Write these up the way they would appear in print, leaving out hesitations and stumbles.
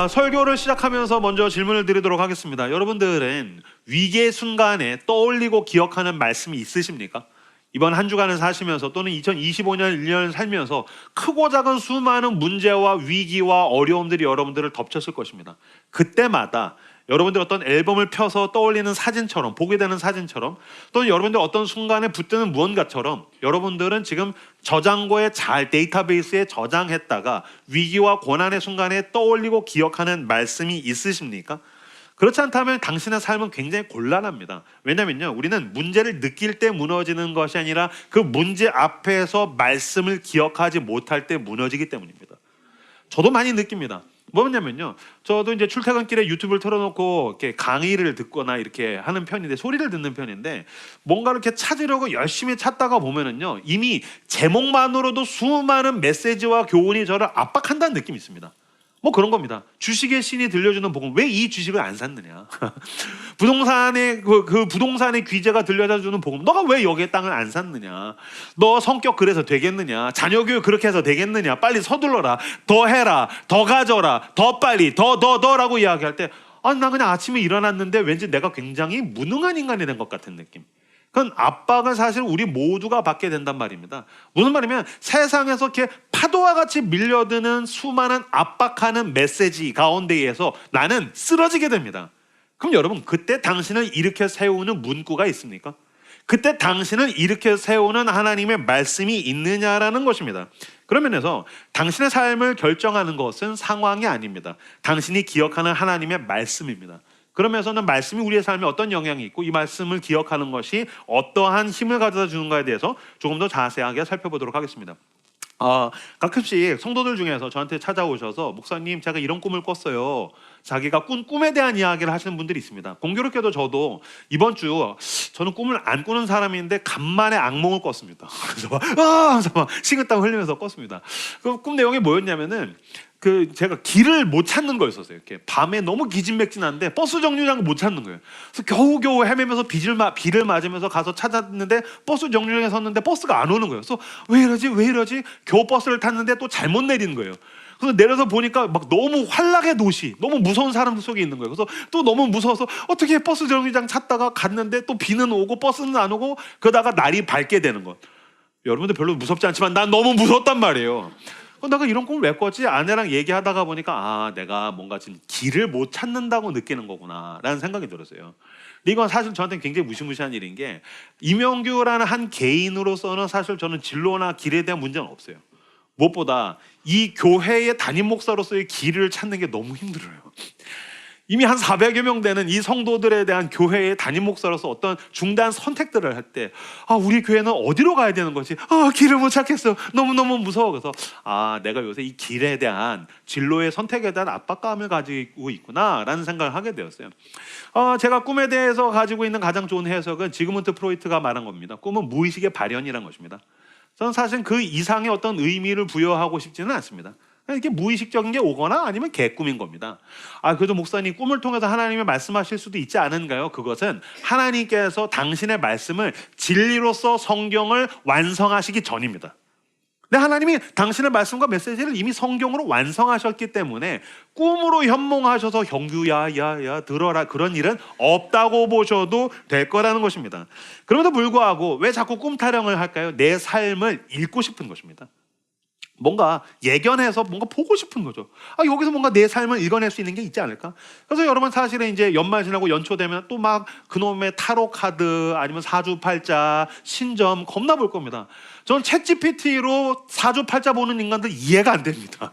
설교를 시작하면서 먼저 질문을 드리도록 하겠습니다. 여러분들은 위기의 순간에 떠올리고 기억하는 말씀이 있으십니까? 이번 한 주간을 사시면서 또는 2025년 1년을 살면서 크고 작은 수많은 문제와 위기와 어려움들이 여러분들을 덮쳤을 것입니다. 그때마다 여러분들 어떤 앨범을 펴서 떠올리는 사진처럼, 보게 되는 사진처럼, 또는 여러분들 어떤 순간에 붙드는 무언가처럼 여러분들은 지금 저장고에 잘 데이터베이스에 저장했다가 위기와 고난의 순간에 떠올리고 기억하는 말씀이 있으십니까? 그렇지 않다면 당신의 삶은 굉장히 곤란합니다. 왜냐면요, 우리는 문제를 느낄 때 무너지는 것이 아니라 그 문제 앞에서 말씀을 기억하지 못할 때 무너지기 때문입니다. 저도 많이 느낍니다. 뭐냐면요, 저도 이제 출퇴근길에 유튜브를 틀어놓고 이렇게 강의를 듣거나 이렇게 하는 편인데, 소리를 듣는 편인데, 뭔가를 이렇게 찾으려고 열심히 찾다가 보면은요, 이미 제목만으로도 수많은 메시지와 교훈이 저를 압박한다는 느낌이 있습니다. 뭐 그런 겁니다. 주식의 신이 들려주는 복음, 왜 이 주식을 안 샀느냐? 부동산의 그 부동산의 귀재가 들려주는 복음, 너가 왜 여기에 땅을 안 샀느냐? 너 성격 그래서 되겠느냐? 자녀 교육 그렇게 해서 되겠느냐? 빨리 서둘러라, 더 해라, 더 가져라, 더 빨리, 더라고 이야기할 때, 나 그냥 아침에 일어났는데 왠지 내가 굉장히 무능한 인간이 된 것 같은 느낌. 그건 압박을 사실 우리 모두가 받게 된단 말입니다. 무슨 말이냐면 세상에서 이렇게 파도와 같이 밀려드는 수많은 압박하는 메시지 가운데에서 나는 쓰러지게 됩니다. 그럼 여러분, 그때 당신을 일으켜 세우는 문구가 있습니까? 그때 당신을 일으켜 세우는 하나님의 말씀이 있느냐라는 것입니다. 그런 면에서 당신의 삶을 결정하는 것은 상황이 아닙니다. 당신이 기억하는 하나님의 말씀입니다. 그러면서는 말씀이 우리의 삶에 어떤 영향이 있고 이 말씀을 기억하는 것이 어떠한 힘을 가져다 주는가에 대해서 조금 더 자세하게 살펴보도록 하겠습니다. 가끔씩 성도들 중에서 저한테 찾아오셔서, 목사님 제가 이런 꿈을 꿨어요. 자기가 꾼 꿈에 대한 이야기를 하시는 분들이 있습니다. 공교롭게도 저도 이번 주, 저는 꿈을 안 꾸는 사람인데 간만에 악몽을 꿨습니다. 그래서 막 식은땀 흘리면서 꿨습니다. 그 꿈 내용이 뭐였냐면은, 제가 길을 못 찾는 거였었어요. 이렇게 밤에 너무 기진맥진한데 버스 정류장을 못 찾는 거예요. 그래서 겨우겨우 헤매면서 비를 맞으면서 가서 찾았는데 버스 정류장에 섰는데 버스가 안 오는 거예요. 그래서 왜 이러지? 겨우 버스를 탔는데 또 잘못 내리는 거예요. 그래서 내려서 보니까 막 너무 환락의 도시, 너무 무서운 사람들 속에 있는 거예요. 그래서 또 너무 무서워서 어떻게 버스 정류장 찾다가 갔는데 또 비는 오고 버스는 안 오고, 그러다가 날이 밝게 되는 것. 여러분들 별로 무섭지 않지만 난 너무 무섭단 말이에요. 내가 이런 꿈을 왜 꿨지? 아내랑 얘기하다가 보니까 내가 뭔가 지금 길을 못 찾는다고 느끼는 거구나 라는 생각이 들었어요. 근데 이건 사실 저한테는 굉장히 무시무시한 일인 게, 이명규라는 한 개인으로서는 사실 저는 진로나 길에 대한 문제는 없어요. 무엇보다 이 교회의 담임 목사로서의 길을 찾는 게 너무 힘들어요. 이미 한 400여 명 되는 이 성도들에 대한 교회의 담임 목사로서 어떤 중대한 선택들을 할 때, 우리 교회는 어디로 가야 되는 거지? 길을 못 찾겠어. 너무너무 무서워. 그래서 내가 요새 이 길에 대한, 진로의 선택에 대한 압박감을 가지고 있구나라는 생각을 하게 되었어요. 제가 꿈에 대해서 가지고 있는 가장 좋은 해석은 지그문트 프로이트가 말한 겁니다. 꿈은 무의식의 발현이라는 것입니다. 저는 사실 그 이상의 어떤 의미를 부여하고 싶지는 않습니다. 이게 무의식적인 게 오거나 아니면 개꿈인 겁니다. 그래도 목사님, 꿈을 통해서 하나님이 말씀하실 수도 있지 않은가요? 그것은 하나님께서 당신의 말씀을 진리로서 성경을 완성하시기 전입니다. 근데 하나님이 당신의 말씀과 메시지를 이미 성경으로 완성하셨기 때문에 꿈으로 현몽하셔서 형규야 들어라, 그런 일은 없다고 보셔도 될 거라는 것입니다. 그럼에도 불구하고 왜 자꾸 꿈 타령을 할까요? 내 삶을 읽고 싶은 것입니다. 뭔가 예견해서 뭔가 보고 싶은 거죠. 여기서 뭔가 내 삶을 읽어낼 수 있는 게 있지 않을까? 그래서 여러분, 사실은 이제 연말 지나고 연초 되면 또 막 그놈의 타로 카드 아니면 사주팔자, 신점 겁나 볼 겁니다. 저는 챗GPT로 사주팔자 보는 인간들 이해가 안 됩니다.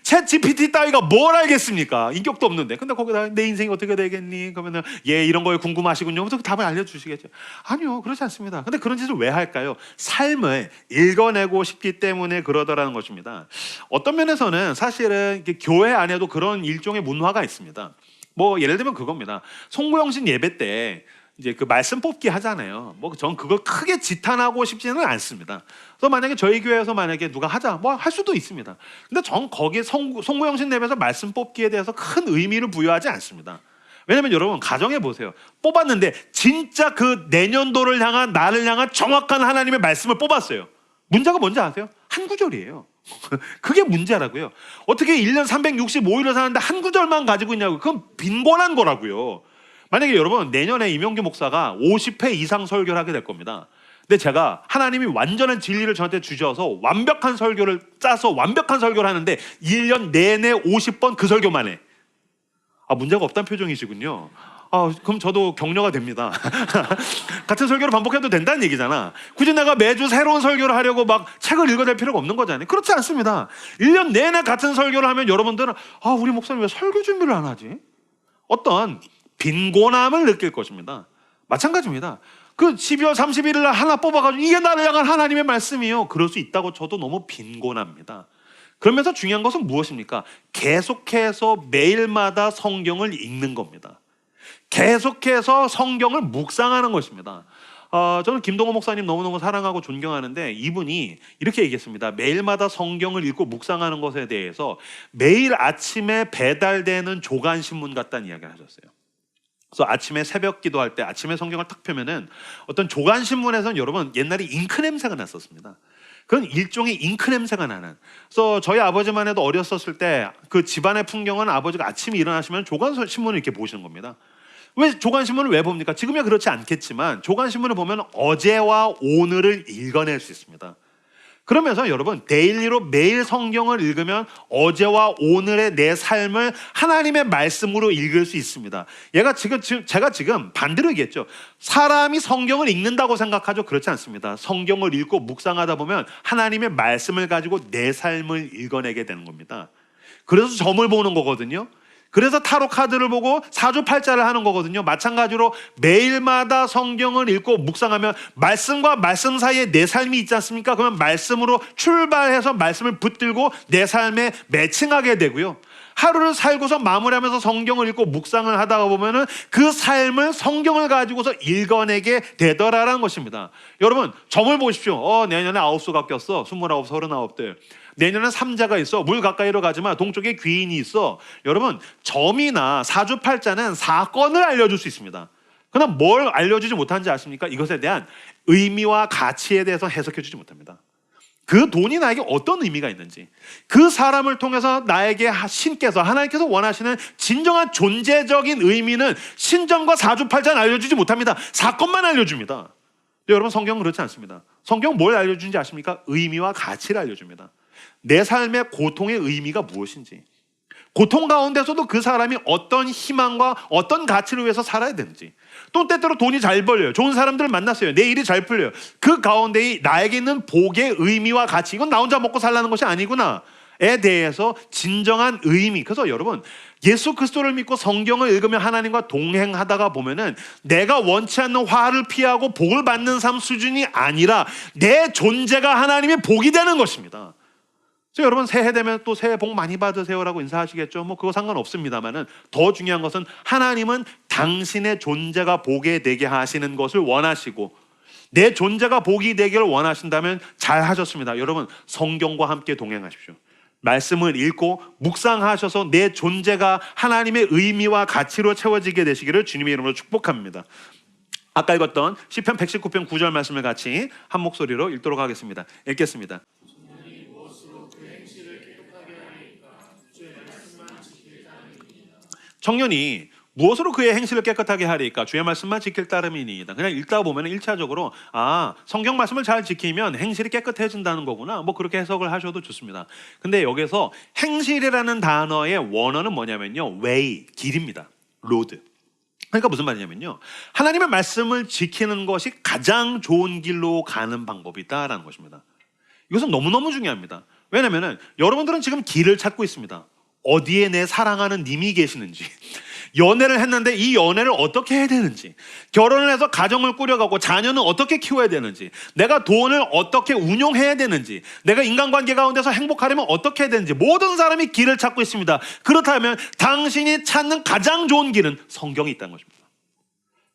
챗GPT 따위가 뭘 알겠습니까? 인격도 없는데. 근데 거기다 내 인생이 어떻게 되겠니? 그러면은 이런 거에 궁금하시군요. 그래서 그 답을 알려주시겠죠. 아니요, 그렇지 않습니다. 근데 그런 짓을 왜 할까요? 삶을 읽어내고 싶기 때문에 그러더라는 것입니다. 어떤 면에서는 사실은 교회 안에도 그런 일종의 문화가 있습니다. 예를 들면 그겁니다. 송구영신 예배 때 이제 그 말씀 뽑기 하잖아요. 전 그걸 크게 지탄하고 싶지는 않습니다. 그래서 만약에 저희 교회에서 만약에 누가 하자, 할 수도 있습니다. 근데 전 거기에 송구영신 예배에서 말씀 뽑기에 대해서 큰 의미를 부여하지 않습니다. 왜냐면 여러분, 가정해 보세요. 뽑았는데 진짜 그 내년도를 향한, 나를 향한 정확한 하나님의 말씀을 뽑았어요. 문제가 뭔지 아세요? 한 구절이에요. 그게 문제라고요. 어떻게 1년 365일을 사는데 한 구절만 가지고 있냐고. 그건 빈곤한 거라고요. 만약에 여러분 내년에 임용규 목사가 50회 이상 설교를 하게 될 겁니다. 근데 제가 하나님이 완전한 진리를 저한테 주셔서 완벽한 설교를 짜서 완벽한 설교를 하는데 1년 내내 50번 그 설교만 해. 문제가 없다는 표정이시군요. 그럼 저도 격려가 됩니다. 같은 설교를 반복해도 된다는 얘기잖아. 굳이 내가 매주 새로운 설교를 하려고 막 책을 읽어낼 필요가 없는 거잖아요. 그렇지 않습니다. 1년 내내 같은 설교를 하면 여러분들은 우리 목사님 왜 설교 준비를 안 하지? 어떤 빈곤함을 느낄 것입니다. 마찬가지입니다. 그 12월 31일 날 하나 뽑아가지고 이게 나를 향한 하나님의 말씀이요. 그럴 수 있다고 저도 너무 빈곤합니다. 그러면서 중요한 것은 무엇입니까? 계속해서 매일마다 성경을 읽는 겁니다. 계속해서 성경을 묵상하는 것입니다. 저는 김동호 목사님 너무너무 사랑하고 존경하는데 이분이 이렇게 얘기했습니다. 매일마다 성경을 읽고 묵상하는 것에 대해서 매일 아침에 배달되는 조간신문 같다는 이야기를 하셨어요. 그래서 아침에 새벽 기도할 때 아침에 성경을 탁 펴면은 어떤 조간신문에서는 여러분 옛날에 잉크 냄새가 났었습니다. 그건 일종의 잉크 냄새가 나는. 그래서 저희 아버지만 해도 어렸었을 때 그 집안의 풍경은 아버지가 아침에 일어나시면 조간신문을 이렇게 보시는 겁니다. 왜 조간신문을 왜 봅니까? 지금이야 그렇지 않겠지만 조간신문을 보면 어제와 오늘을 읽어낼 수 있습니다. 그러면서 여러분 데일리로 매일 성경을 읽으면 어제와 오늘의 내 삶을 하나님의 말씀으로 읽을 수 있습니다. 제가 지금 반대로 얘기했죠. 사람이 성경을 읽는다고 생각하죠? 그렇지 않습니다. 성경을 읽고 묵상하다 보면 하나님의 말씀을 가지고 내 삶을 읽어내게 되는 겁니다. 그래서 점을 보는 거거든요. 그래서 타로 카드를 보고 사주팔자를 하는 거거든요. 마찬가지로 매일마다 성경을 읽고 묵상하면 말씀과 말씀 사이에 내 삶이 있지 않습니까? 그러면 말씀으로 출발해서 말씀을 붙들고 내 삶에 매칭하게 되고요. 하루를 살고서 마무리하면서 성경을 읽고 묵상을 하다가 보면은 그 삶을 성경을 가지고서 읽어내게 되더라라는 것입니다. 여러분 점을 보십시오. 내년에 9수가 꼈어. 29, 39들. 내년엔 삼자가 있어. 물 가까이로 가지마. 동쪽에 귀인이 있어. 여러분 점이나 사주팔자는 사건을 알려줄 수 있습니다. 그러나 뭘 알려주지 못하는지 아십니까? 이것에 대한 의미와 가치에 대해서 해석해주지 못합니다. 그 돈이 나에게 어떤 의미가 있는지, 그 사람을 통해서 나에게 신께서 하나님께서 원하시는 진정한 존재적인 의미는 신점과 사주팔자는 알려주지 못합니다. 사건만 알려줍니다. 여러분 성경은 그렇지 않습니다. 성경은 뭘 알려주는지 아십니까? 의미와 가치를 알려줍니다. 내 삶의 고통의 의미가 무엇인지, 고통 가운데서도 그 사람이 어떤 희망과 어떤 가치를 위해서 살아야 되는지, 또 때때로 돈이 잘 벌려요. 좋은 사람들을 만났어요. 내 일이 잘 풀려요. 그 가운데 나에게 있는 복의 의미와 가치, 이건 나 혼자 먹고 살라는 것이 아니구나에 대해서 진정한 의미. 그래서 여러분 예수 그리스도를 믿고 성경을 읽으며 하나님과 동행하다가 보면은 내가 원치 않는 화를 피하고 복을 받는 삶 수준이 아니라 내 존재가 하나님의 복이 되는 것입니다. 그래서 여러분 새해 되면 또 새해 복 많이 받으세요라고 인사하시겠죠. 그거 상관없습니다만은 더 중요한 것은 하나님은 당신의 존재가 복이 되게 하시는 것을 원하시고 내 존재가 복이 되기를 원하신다면 잘 하셨습니다. 여러분 성경과 함께 동행하십시오. 말씀을 읽고 묵상하셔서 내 존재가 하나님의 의미와 가치로 채워지게 되시기를 주님의 이름으로 축복합니다. 아까 읽었던 시편 119편 9절 말씀을 같이 한 목소리로 읽도록 하겠습니다. 읽겠습니다. 청년이 무엇으로 그의 행실을 깨끗하게 하리까? 주의 말씀만 지킬 따름이니이다. 그냥 읽다 보면 1차적으로 성경 말씀을 잘 지키면 행실이 깨끗해진다는 거구나. 그렇게 해석을 하셔도 좋습니다. 근데 여기서 행실이라는 단어의 원어는 뭐냐면요, way, 길입니다. road. 그러니까 무슨 말이냐면요, 하나님의 말씀을 지키는 것이 가장 좋은 길로 가는 방법이다라는 것입니다. 이것은 너무너무 중요합니다. 왜냐하면 여러분들은 지금 길을 찾고 있습니다. 어디에 내 사랑하는 님이 계시는지, 연애를 했는데 이 연애를 어떻게 해야 되는지, 결혼을 해서 가정을 꾸려가고 자녀는 어떻게 키워야 되는지, 내가 돈을 어떻게 운용해야 되는지, 내가 인간관계 가운데서 행복하려면 어떻게 해야 되는지, 모든 사람이 길을 찾고 있습니다. 그렇다면 당신이 찾는 가장 좋은 길은 성경이 있다는 것입니다.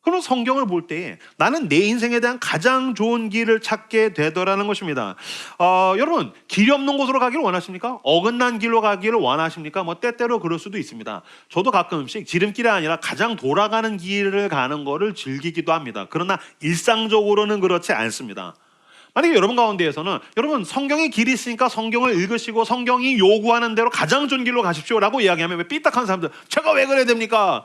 그럼 성경을 볼 때에 나는 내 인생에 대한 가장 좋은 길을 찾게 되더라는 것입니다. 여러분 길이 없는 곳으로 가기를 원하십니까? 어긋난 길로 가기를 원하십니까? 때때로 그럴 수도 있습니다. 저도 가끔씩 지름길이 아니라 가장 돌아가는 길을 가는 거를 즐기기도 합니다. 그러나 일상적으로는 그렇지 않습니다. 만약에 여러분 가운데에서는 여러분 성경에 길이 있으니까 성경을 읽으시고 성경이 요구하는 대로 가장 좋은 길로 가십시오라고 이야기하면 왜 삐딱한 사람들, 제가 왜 그래야 됩니까?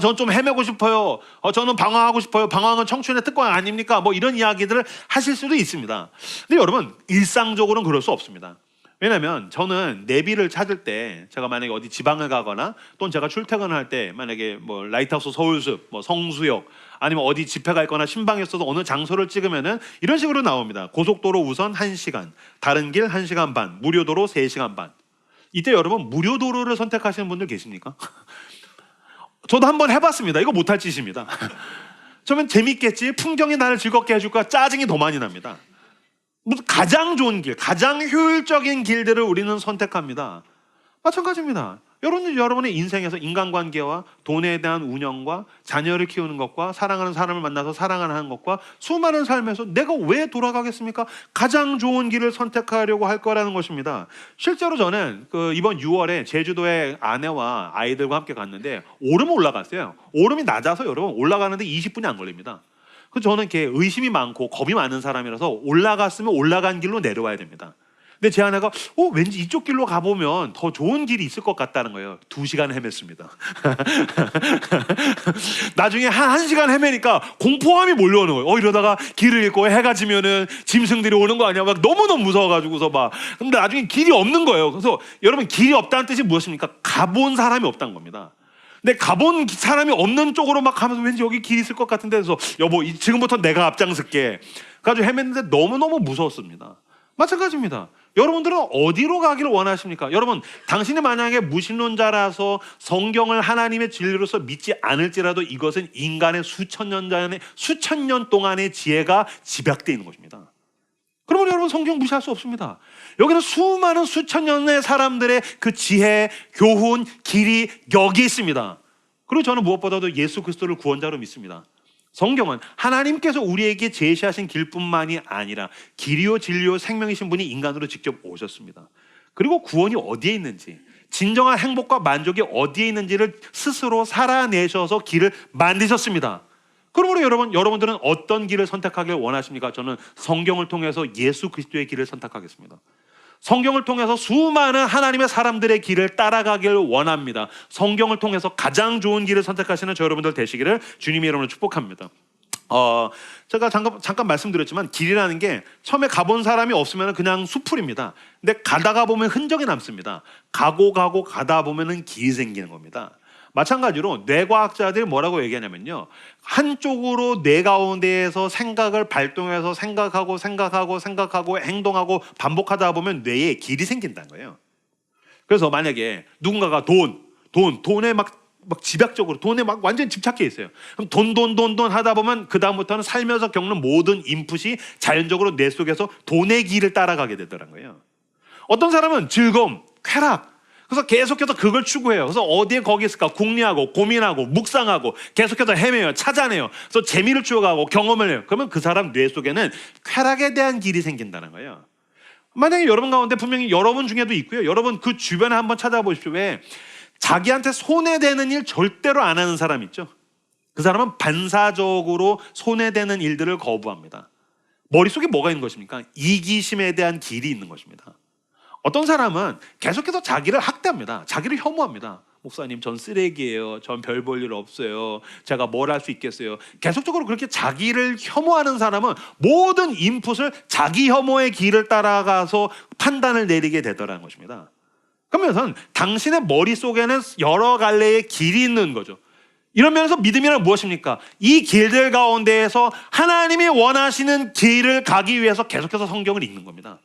저는 좀 헤매고 싶어요. 저는 방황하고 싶어요. 방황은 청춘의 특권 아닙니까? 뭐 이런 이야기들을 하실 수도 있습니다. 근데 여러분 일상적으로는 그럴 수 없습니다. 왜냐하면 저는 내비를 찾을 때, 제가 만약에 어디 지방을 가거나 또는 제가 출퇴근을 할 때 만약에 뭐 라이트하우스 서울숲, 뭐 성수역, 아니면 어디 집회가 있거나 신방에 있어서 어느 장소를 찍으면은 이런 식으로 나옵니다. 고속도로 우선 1시간, 다른 길 1시간 반, 무료도로 3시간 반. 이때 여러분 무료도로를 선택하시는 분들 계십니까? 저도 한번 해봤습니다. 이거 못할 짓입니다. 저는 재밌겠지, 풍경이 나를 즐겁게 해줄 거야, 짜증이 더 많이 납니다. 무슨 가장 좋은 길, 가장 효율적인 길들을 우리는 선택합니다. 마찬가지입니다. 여러분의 인생에서 인간관계와 돈에 대한 운영과 자녀를 키우는 것과 사랑하는 사람을 만나서 사랑하는 것과 수많은 삶에서 내가 왜 돌아가겠습니까? 가장 좋은 길을 선택하려고 할 거라는 것입니다. 실제로 저는 이번 6월에 제주도에 아내와 아이들과 함께 갔는데 오름 올라갔어요. 오름이 낮아서 여러분 올라가는데 20분이 안 걸립니다. 그래서 저는 이렇게 의심이 많고 겁이 많은 사람이라서 올라갔으면 올라간 길로 내려와야 됩니다. 근데 제 아내가 왠지 이쪽 길로 가보면 더 좋은 길이 있을 것 같다는 거예요. 2시간 헤맸습니다. 나중에 한 1시간 헤매니까 공포감이 몰려오는 거예요. 이러다가 길을 잃고 해가 지면은 짐승들이 오는 거 아니야? 막 너무너무 무서워가지고서 막. 근데 나중에 길이 없는 거예요. 그래서 여러분, 길이 없다는 뜻이 무엇입니까? 가본 사람이 없다는 겁니다. 근데 가본 사람이 없는 쪽으로 막 가면서 왠지 여기 길이 있을 것 같은데, 그래서 여보 지금부터 내가 앞장설게 가지고 헤맸는데 너무너무 무서웠습니다. 마찬가지입니다. 여러분들은 어디로 가기를 원하십니까? 여러분, 당신이 만약에 무신론자라서 성경을 하나님의 진리로서 믿지 않을지라도 이것은 인간의 수천 년 동안의 지혜가 집약되어 있는 것입니다. 그러면 여러분, 성경 무시할 수 없습니다. 여기는 수많은 수천 년의 사람들의 그 지혜, 교훈, 길이 여기 있습니다. 그리고 저는 무엇보다도 예수 그리스도를 구원자로 믿습니다. 성경은 하나님께서 우리에게 제시하신 길뿐만이 아니라 길이요 진리요 생명이신 분이 인간으로 직접 오셨습니다. 그리고 구원이 어디에 있는지, 진정한 행복과 만족이 어디에 있는지를 스스로 살아내셔서 길을 만드셨습니다. 그러므로 여러분들은 어떤 길을 선택하길 원하십니까? 저는 성경을 통해서 예수 그리스도의 길을 선택하겠습니다. 성경을 통해서 수많은 하나님의 사람들의 길을 따라가길 원합니다. 성경을 통해서 가장 좋은 길을 선택하시는 저 여러분들 되시기를 주님의 이름으로 축복합니다. 제가 잠깐 말씀드렸지만 길이라는 게 처음에 가본 사람이 없으면 그냥 수풀입니다. 근데 가다가 보면 흔적이 남습니다. 가다 보면은 길이 생기는 겁니다. 마찬가지로 뇌과학자들이 뭐라고 얘기하냐면요, 한쪽으로 뇌 가운데에서 생각을 발동해서 생각하고 행동하고 반복하다 보면 뇌에 길이 생긴다는 거예요. 그래서 만약에 누군가가 돈에 막 집약적으로 돈에 막 완전 집착해 있어요. 그럼 돈 하다 보면 그 다음부터는 살면서 겪는 모든 인풋이 자연적으로 뇌 속에서 돈의 길을 따라가게 되더라는 거예요. 어떤 사람은 즐거움, 쾌락, 그래서 계속해서 그걸 추구해요. 그래서 어디에 거기 있을까 궁리하고 고민하고 묵상하고 계속해서 헤매요, 찾아내요. 그래서 재미를 추구하고 경험을 해요. 그러면 그 사람 뇌 속에는 쾌락에 대한 길이 생긴다는 거예요. 만약에 여러분 가운데 분명히 여러분 중에도 있고요, 여러분 그 주변에 한번 찾아보십시오. 왜 자기한테 손해되는 일 절대로 안 하는 사람 있죠? 그 사람은 반사적으로 손해되는 일들을 거부합니다. 머릿속에 뭐가 있는 것입니까? 이기심에 대한 길이 있는 것입니다. 어떤 사람은 계속해서 자기를 학대합니다. 자기를 혐오합니다. 목사님, 전 쓰레기예요. 전 별 볼 일 없어요. 제가 뭘 할 수 있겠어요. 계속적으로 그렇게 자기를 혐오하는 사람은 모든 인풋을 자기 혐오의 길을 따라가서 판단을 내리게 되더라는 것입니다. 그러면 당신의 머릿속에는 여러 갈래의 길이 있는 거죠. 이런 면에서 믿음이란 무엇입니까? 이 길들 가운데에서 하나님이 원하시는 길을 가기 위해서 계속해서 성경을 읽는 겁니다.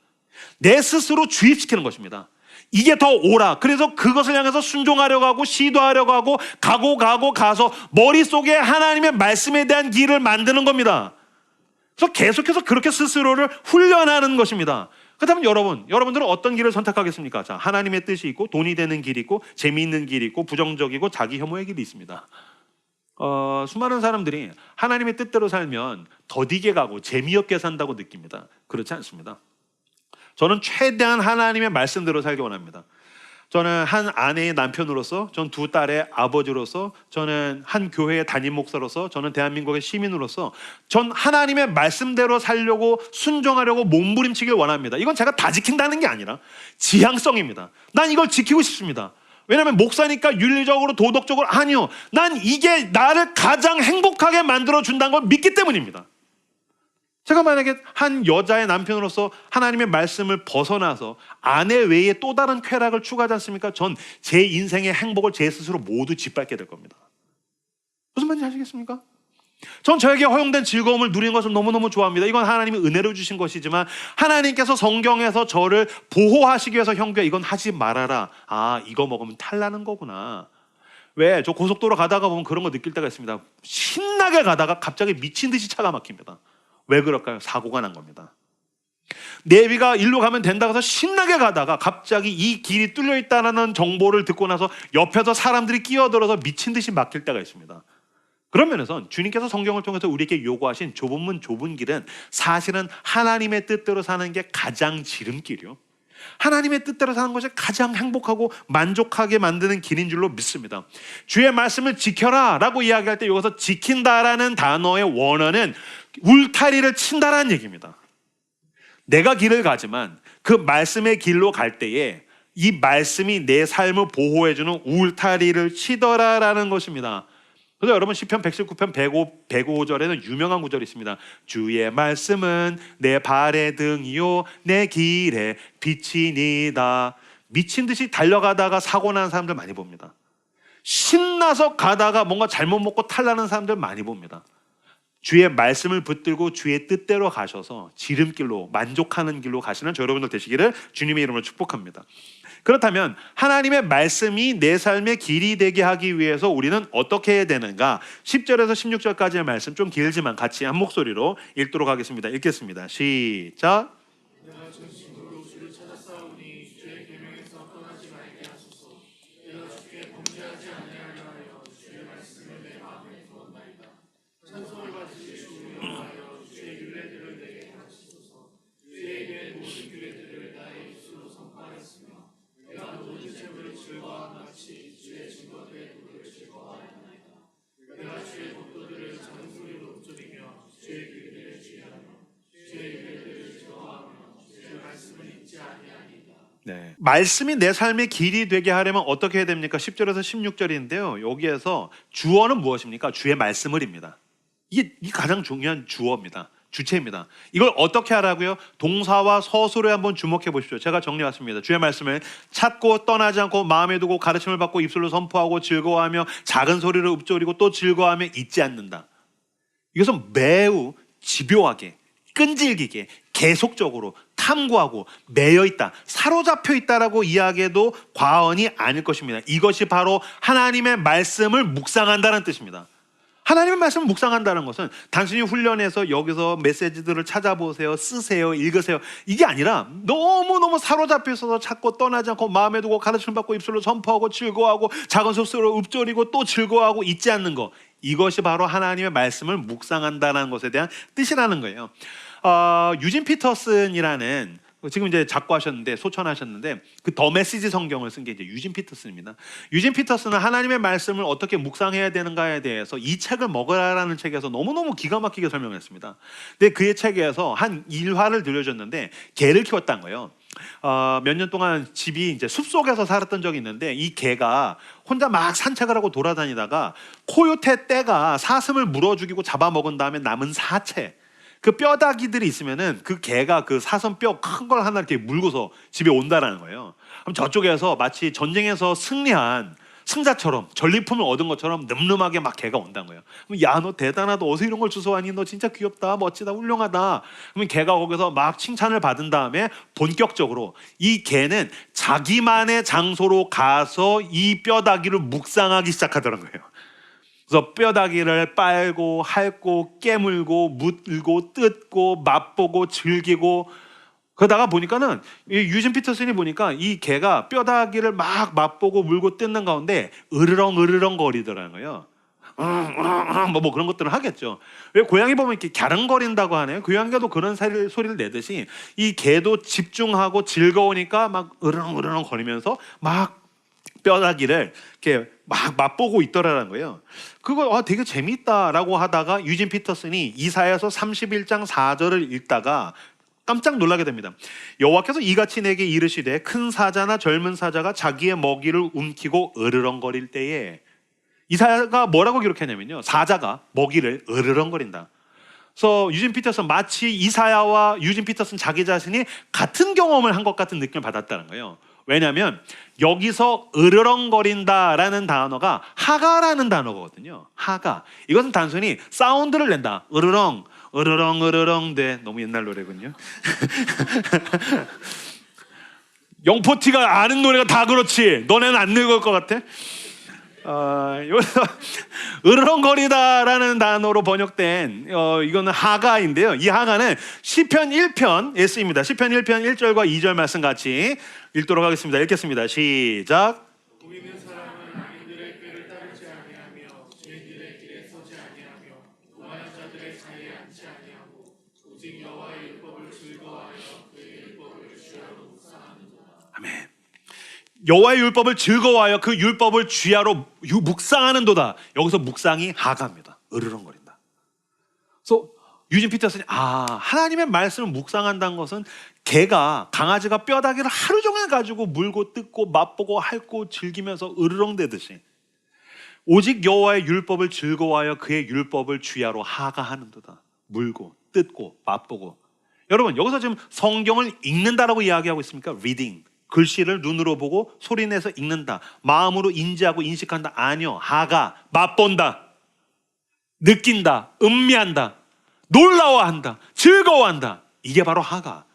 내 스스로 주입시키는 것입니다. 이게 더 옳아. 그래서 그것을 향해서 순종하려고 하고 시도하려고 하고 가서 머릿속에 하나님의 말씀에 대한 길을 만드는 겁니다. 그래서 계속해서 그렇게 스스로를 훈련하는 것입니다. 그렇다면 여러분들은 어떤 길을 선택하겠습니까? 자, 하나님의 뜻이 있고 돈이 되는 길이 있고 재미있는 길이 있고 부정적이고 자기 혐오의 길이 있습니다. 수많은 사람들이 하나님의 뜻대로 살면 더디게 가고 재미없게 산다고 느낍니다. 그렇지 않습니다. 저는 최대한 하나님의 말씀대로 살기 원합니다. 저는 한 아내의 남편으로서, 전 두 딸의 아버지로서, 저는 한 교회의 담임 목사로서, 저는 대한민국의 시민으로서 전 하나님의 말씀대로 살려고 순종하려고 몸부림치길 원합니다. 이건 제가 다 지킨다는 게 아니라 지향성입니다. 난 이걸 지키고 싶습니다. 왜냐하면 목사니까 윤리적으로 도덕적으로 아니요. 난 이게 나를 가장 행복하게 만들어준다는 걸 믿기 때문입니다. 제가 만약에 한 여자의 남편으로서 하나님의 말씀을 벗어나서 아내 외에 또 다른 쾌락을 추구하지 않습니까? 전 제 인생의 행복을 제 스스로 모두 짓밟게 될 겁니다. 무슨 말인지 아시겠습니까? 전 저에게 허용된 즐거움을 누리는 것을 너무너무 좋아합니다. 이건 하나님이 은혜로 주신 것이지만 하나님께서 성경에서 저를 보호하시기 위해서 형규야 이건 하지 말아라. 아 이거 먹으면 탈나는 거구나. 왜? 저 고속도로 가다가 보면 그런 거 느낄 때가 있습니다. 신나게 가다가 갑자기 미친 듯이 차가 막힙니다. 왜 그럴까요? 사고가 난 겁니다. 내비가 일로 가면 된다고 해서 신나게 가다가 갑자기 이 길이 뚫려 있다는 정보를 듣고 나서 옆에서 사람들이 끼어들어서 미친 듯이 막힐 때가 있습니다. 그런 면에서 주님께서 성경을 통해서 우리에게 요구하신 좁은 문 좁은 길은 사실은 하나님의 뜻대로 사는 게 가장 지름길이요, 하나님의 뜻대로 사는 것이 가장 행복하고 만족하게 만드는 길인 줄로 믿습니다. 주의 말씀을 지켜라 라고 이야기할 때 여기서 지킨다라는 단어의 원어는 울타리를 친다라는 얘기입니다. 내가 길을 가지만 그 말씀의 길로 갈 때에 이 말씀이 내 삶을 보호해주는 울타리를 치더라라는 것입니다. 그래서 여러분 시편 119편 105절에는 유명한 구절이 있습니다. 주의 말씀은 내 발의 등이요 내 길에 빛이니다. 미친 듯이 달려가다가 사고 나는 사람들 많이 봅니다. 신나서 가다가 뭔가 잘못 먹고 탈나는 사람들 많이 봅니다. 주의 말씀을 붙들고 주의 뜻대로 가셔서 지름길로 만족하는 길로 가시는 저 여러분들 되시기를 주님의 이름으로 축복합니다. 그렇다면 하나님의 말씀이 내 삶의 길이 되게 하기 위해서 우리는 어떻게 해야 되는가? 10절에서 16절까지의 말씀 좀 길지만 같이 한 목소리로 읽도록 하겠습니다. 읽겠습니다. 시작. 네. 말씀이 내 삶의 길이 되게 하려면 어떻게 해야 됩니까? 10절에서 16절인데요. 여기에서 주어는 무엇입니까? 주의 말씀을입니다. 이게 가장 중요한 주어입니다. 주체입니다. 이걸 어떻게 하라고요? 동사와 서술에 한번 주목해 보십시오. 제가 정리해왔습니다. 주의 말씀을 찾고 떠나지 않고 마음에 두고 가르침을 받고 입술로 선포하고 즐거워하며 작은 소리로 읊조리고 또 즐거워하며 잊지 않는다. 이것은 매우 집요하게 끈질기게 계속적으로 탐구하고 매여있다, 사로잡혀 있다라고 이야기해도 과언이 아닐 것입니다. 이것이 바로 하나님의 말씀을 묵상한다는 뜻입니다. 하나님의 말씀을 묵상한다는 것은 단순히 훈련해서 여기서 메시지들을 찾아보세요, 쓰세요, 읽으세요 이게 아니라 너무너무 사로잡혀 있어서 찾고 떠나지 않고 마음에 두고 가르침을 받고 입술로 선포하고 즐거워하고 작은 소리로 읊조리고 또 즐거워하고 잊지 않는 것, 이것이 바로 하나님의 말씀을 묵상한다는 것에 대한 뜻이라는 거예요. 유진 피터슨이라는 지금 이제 작고하셨는데 소천하셨는데 그 더 메시지 성경을 쓴 게 이제 유진 피터슨입니다. 유진 피터슨은 하나님의 말씀을 어떻게 묵상해야 되는가에 대해서 이 책을 먹으라라는 책에서 너무너무 기가 막히게 설명했습니다. 근데 그의 책에서 한 일화를 들려줬는데 개를 키웠다는 거예요. 몇 년 동안 집이 이제 숲속에서 살았던 적이 있는데 이 개가 혼자 막 산책을 하고 돌아다니다가 코요테 떼가 사슴을 물어 죽이고 잡아먹은 다음에 남은 사체, 그 뼈다귀들이 있으면은 그 개가 그 사슴 뼈 큰 걸 하나 이렇게 물고서 집에 온다라는 거예요. 그럼 저쪽에서 마치 전쟁에서 승리한 승자처럼 전리품을 얻은 것처럼 늠름하게 막 개가 온다는 거예요. 그럼 야, 너 대단하다. 어디서 이런 걸 주워왔니? 너 진짜 귀엽다. 멋지다. 훌륭하다. 그러면 개가 거기서 막 칭찬을 받은 다음에 본격적으로 이 개는 자기만의 장소로 가서 이 뼈다귀를 묵상하기 시작하더라는 거예요. 그래서 뼈다귀를 빨고 핥고 깨물고 물고 뜯고 맛보고 즐기고 그러다가 보니까는 유진 피터슨이 보니까 이 개가 뼈다귀를 막 맛보고 물고 뜯는 가운데 으르렁 거리더라는 거예요. 뭐 그런 것들을 하겠죠. 왜 고양이 보면 이렇게 갸릉거린다고 하네요. 고양이도 그런 소리를 내듯이 이 개도 집중하고 즐거우니까 막 으르렁 거리면서 막 뼈다귀를 이렇게 막 맛보고 있더라는 거예요. 그거 되게 재밌다라고 하다가 유진 피터슨이 이사야서 31장 4절을 읽다가 깜짝 놀라게 됩니다. 여호와께서 이같이 내게 이르시되 큰 사자나 젊은 사자가 자기의 먹이를 움키고 으르렁거릴 때에, 이사야가 뭐라고 기록했냐면요, 사자가 먹이를 으르렁거린다. 그래서 유진 피터슨, 마치 이사야와 유진 피터슨 자기 자신이 같은 경험을 한 것 같은 느낌을 받았다는 거예요. 왜냐하면 여기서 으르렁거린다라는 단어가 하가라는 단어거든요. 하가. 이것은 단순히 사운드를 낸다. 으르렁 으르렁 으르렁 돼. 너무 옛날 노래군요. 영포티가 아는 노래가 다 그렇지 너네는 안 늙을 것 같아? 여기서 으르렁거리다라는 단어로 번역된 이거는 하가인데요. 이 하가는 시편 1편에 쓰입니다. 시편 1편 1절과 2절 말씀 같이 읽도록 하겠습니다. 읽겠습니다. 시작. 보이는 사람은 악인들의 꾀를 따르지 아니하며 죄인들의 길에 서지 아니하며 오만한 자들의 자리에 앉지 아니하고 오직 여호와의 율법을 즐거워하여 그의 율법을 주야로 묵상하는도다. 아멘. 여호와의 율법을 즐거워하여 그 율법을 주야로 묵상하는도다. 여기서 묵상이 하가입니다. 으르렁거린다. 그래서 유진 피터슨이 하나님의 말씀을 묵상한다는 것은 개가, 강아지가 뼈다귀를 하루 종일 가지고 물고 뜯고 맛보고 핥고 즐기면서 으르렁대듯이 오직 여호와의 율법을 즐거워하여 그의 율법을 주야로 하가하는도다. 물고 뜯고 맛보고. 여러분, 여기서 지금 성경을 읽는다라고 이야기하고 있습니까? reading, 글씨를 눈으로 보고 소리내서 읽는다, 마음으로 인지하고 인식한다. 아니요, 하가, 맛본다, 느낀다, 음미한다, 놀라워한다, 즐거워한다. 이게 바로 하가.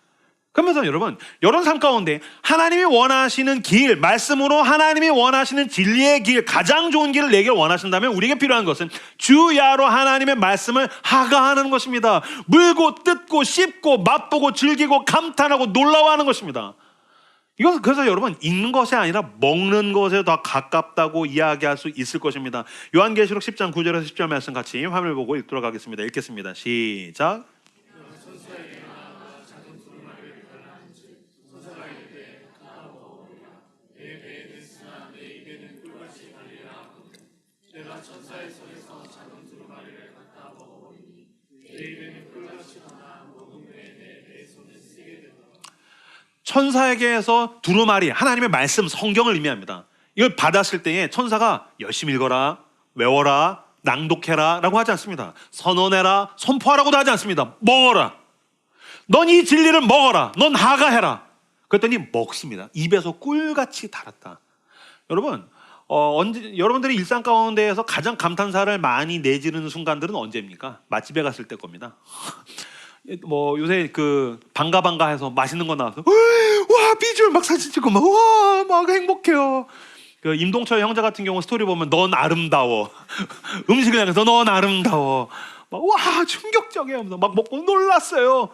그러면서 여러분 삶 가운데 하나님이 원하시는 길, 말씀으로 하나님이 원하시는 진리의 길, 가장 좋은 길을 내게 원하신다면 우리에게 필요한 것은 주야로 하나님의 말씀을 하가하는 것입니다. 물고 뜯고 씹고 맛보고 즐기고 감탄하고 놀라워하는 것입니다. 이것은 그래서 여러분, 읽는 것이 아니라 먹는 것에 더 가깝다고 이야기할 수 있을 것입니다. 요한계시록 10장 9절에서 10절 말씀 같이 화면 보고 읽도록 하겠습니다. 읽겠습니다. 시작. 천사의 손에서 작은 두루마리를 갖다 먹어보니 내 입에는 꿀같이 나나 먹은 후에 내 배의 손에 쓰게 되더라. 천사에게서 두루마리, 하나님의 말씀, 성경을 의미합니다. 이걸 받았을 때에 천사가 열심히 읽어라, 외워라, 낭독해라 라고 하지 않습니다. 선언해라, 선포하라고도 하지 않습니다. 먹어라. 넌 이 진리를 먹어라. 넌 하가해라. 그랬더니 먹습니다. 입에서 꿀같이 달았다. 여러분, 여러분들이 일상 가운데에서 가장 감탄사를 많이 내지르는 순간들은 언제입니까? 맛집에 갔을 때 겁니다. 요새 반가 해서 맛있는 거 나와서 와, 비주얼 막 사진 찍고 막 행복해요. 임동철 형제 같은 경우 스토리 보면 넌 아름다워. 음식을 향해서 넌 아름다워. 와, 충격적이에요. 막 먹고 놀랐어요.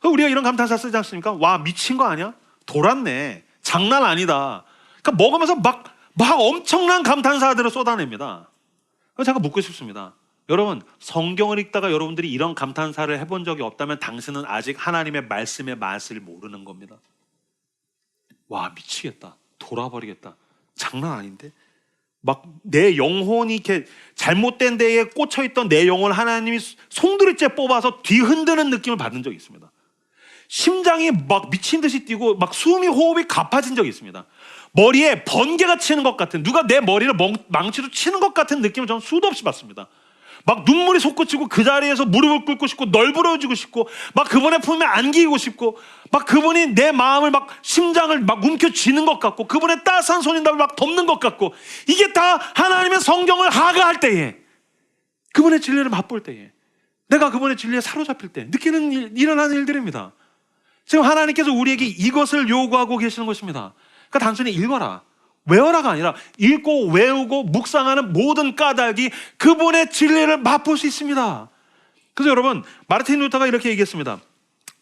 우리가 이런 감탄사 쓰지 않습니까? 와, 미친 거 아니야? 돌았네. 장난 아니다. 그러니까 먹으면서 막 엄청난 감탄사들을 쏟아냅니다. 그래서 제가 묻고 싶습니다. 여러분, 성경을 읽다가 여러분들이 이런 감탄사를 해본 적이 없다면 당신은 아직 하나님의 말씀의 맛을 모르는 겁니다. 와, 미치겠다. 돌아버리겠다. 장난 아닌데? 막 내 영혼이 이렇게 잘못된 데에 꽂혀있던 내 영혼을 하나님이 송두리째 뽑아서 뒤흔드는 느낌을 받은 적이 있습니다. 심장이 막 미친 듯이 뛰고 막 호흡이 가빠진 적이 있습니다. 머리에 번개가 치는 것 같은, 누가 내 머리를 망치로 치는 것 같은 느낌을 저는 수도 없이 받습니다. 막 눈물이 솟구치고 그 자리에서 무릎을 꿇고 싶고 널브러지고 싶고 막 그분의 품에 안기고 싶고 막 그분이 내 마음을 막 심장을 막 움켜쥐는 것 같고 그분의 따스한 손이 나를 막 덮는 것 같고, 이게 다 하나님의 성경을 하가할 때에, 그분의 진리를 맛볼 때에, 내가 그분의 진리에 사로잡힐 때 일어나는 일들입니다. 지금 하나님께서 우리에게 이것을 요구하고 계시는 것입니다. 그러니까 단순히 읽어라, 외워라가 아니라 읽고 외우고 묵상하는 모든 까닭이 그분의 진리를 맛볼 수 있습니다. 그래서 여러분, 마르틴 루터가 이렇게 얘기했습니다.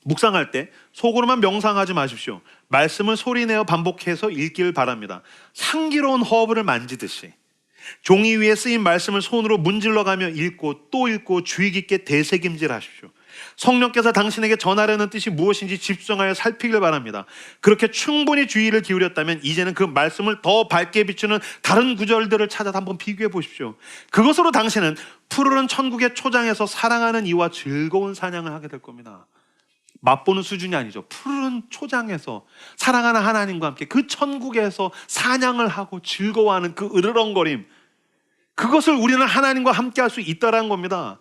묵상할 때 속으로만 명상하지 마십시오. 말씀을 소리내어 반복해서 읽기를 바랍니다. 향기로운 허브를 만지듯이 종이 위에 쓰인 말씀을 손으로 문질러가며 읽고 또 읽고 주의 깊게 되새김질 하십시오. 성령께서 당신에게 전하려는 뜻이 무엇인지 집중하여 살피길 바랍니다. 그렇게 충분히 주의를 기울였다면 이제는 그 말씀을 더 밝게 비추는 다른 구절들을 찾아 한번 비교해 보십시오. 그것으로 당신은 푸르른 천국의 초장에서 사랑하는 이와 즐거운 사냥을 하게 될 겁니다. 맛보는 수준이 아니죠. 푸른 초장에서 사랑하는 하나님과 함께 그 천국에서 사냥을 하고 즐거워하는 그 으르렁거림, 그것을 우리는 하나님과 함께 할 수 있다는 겁니다.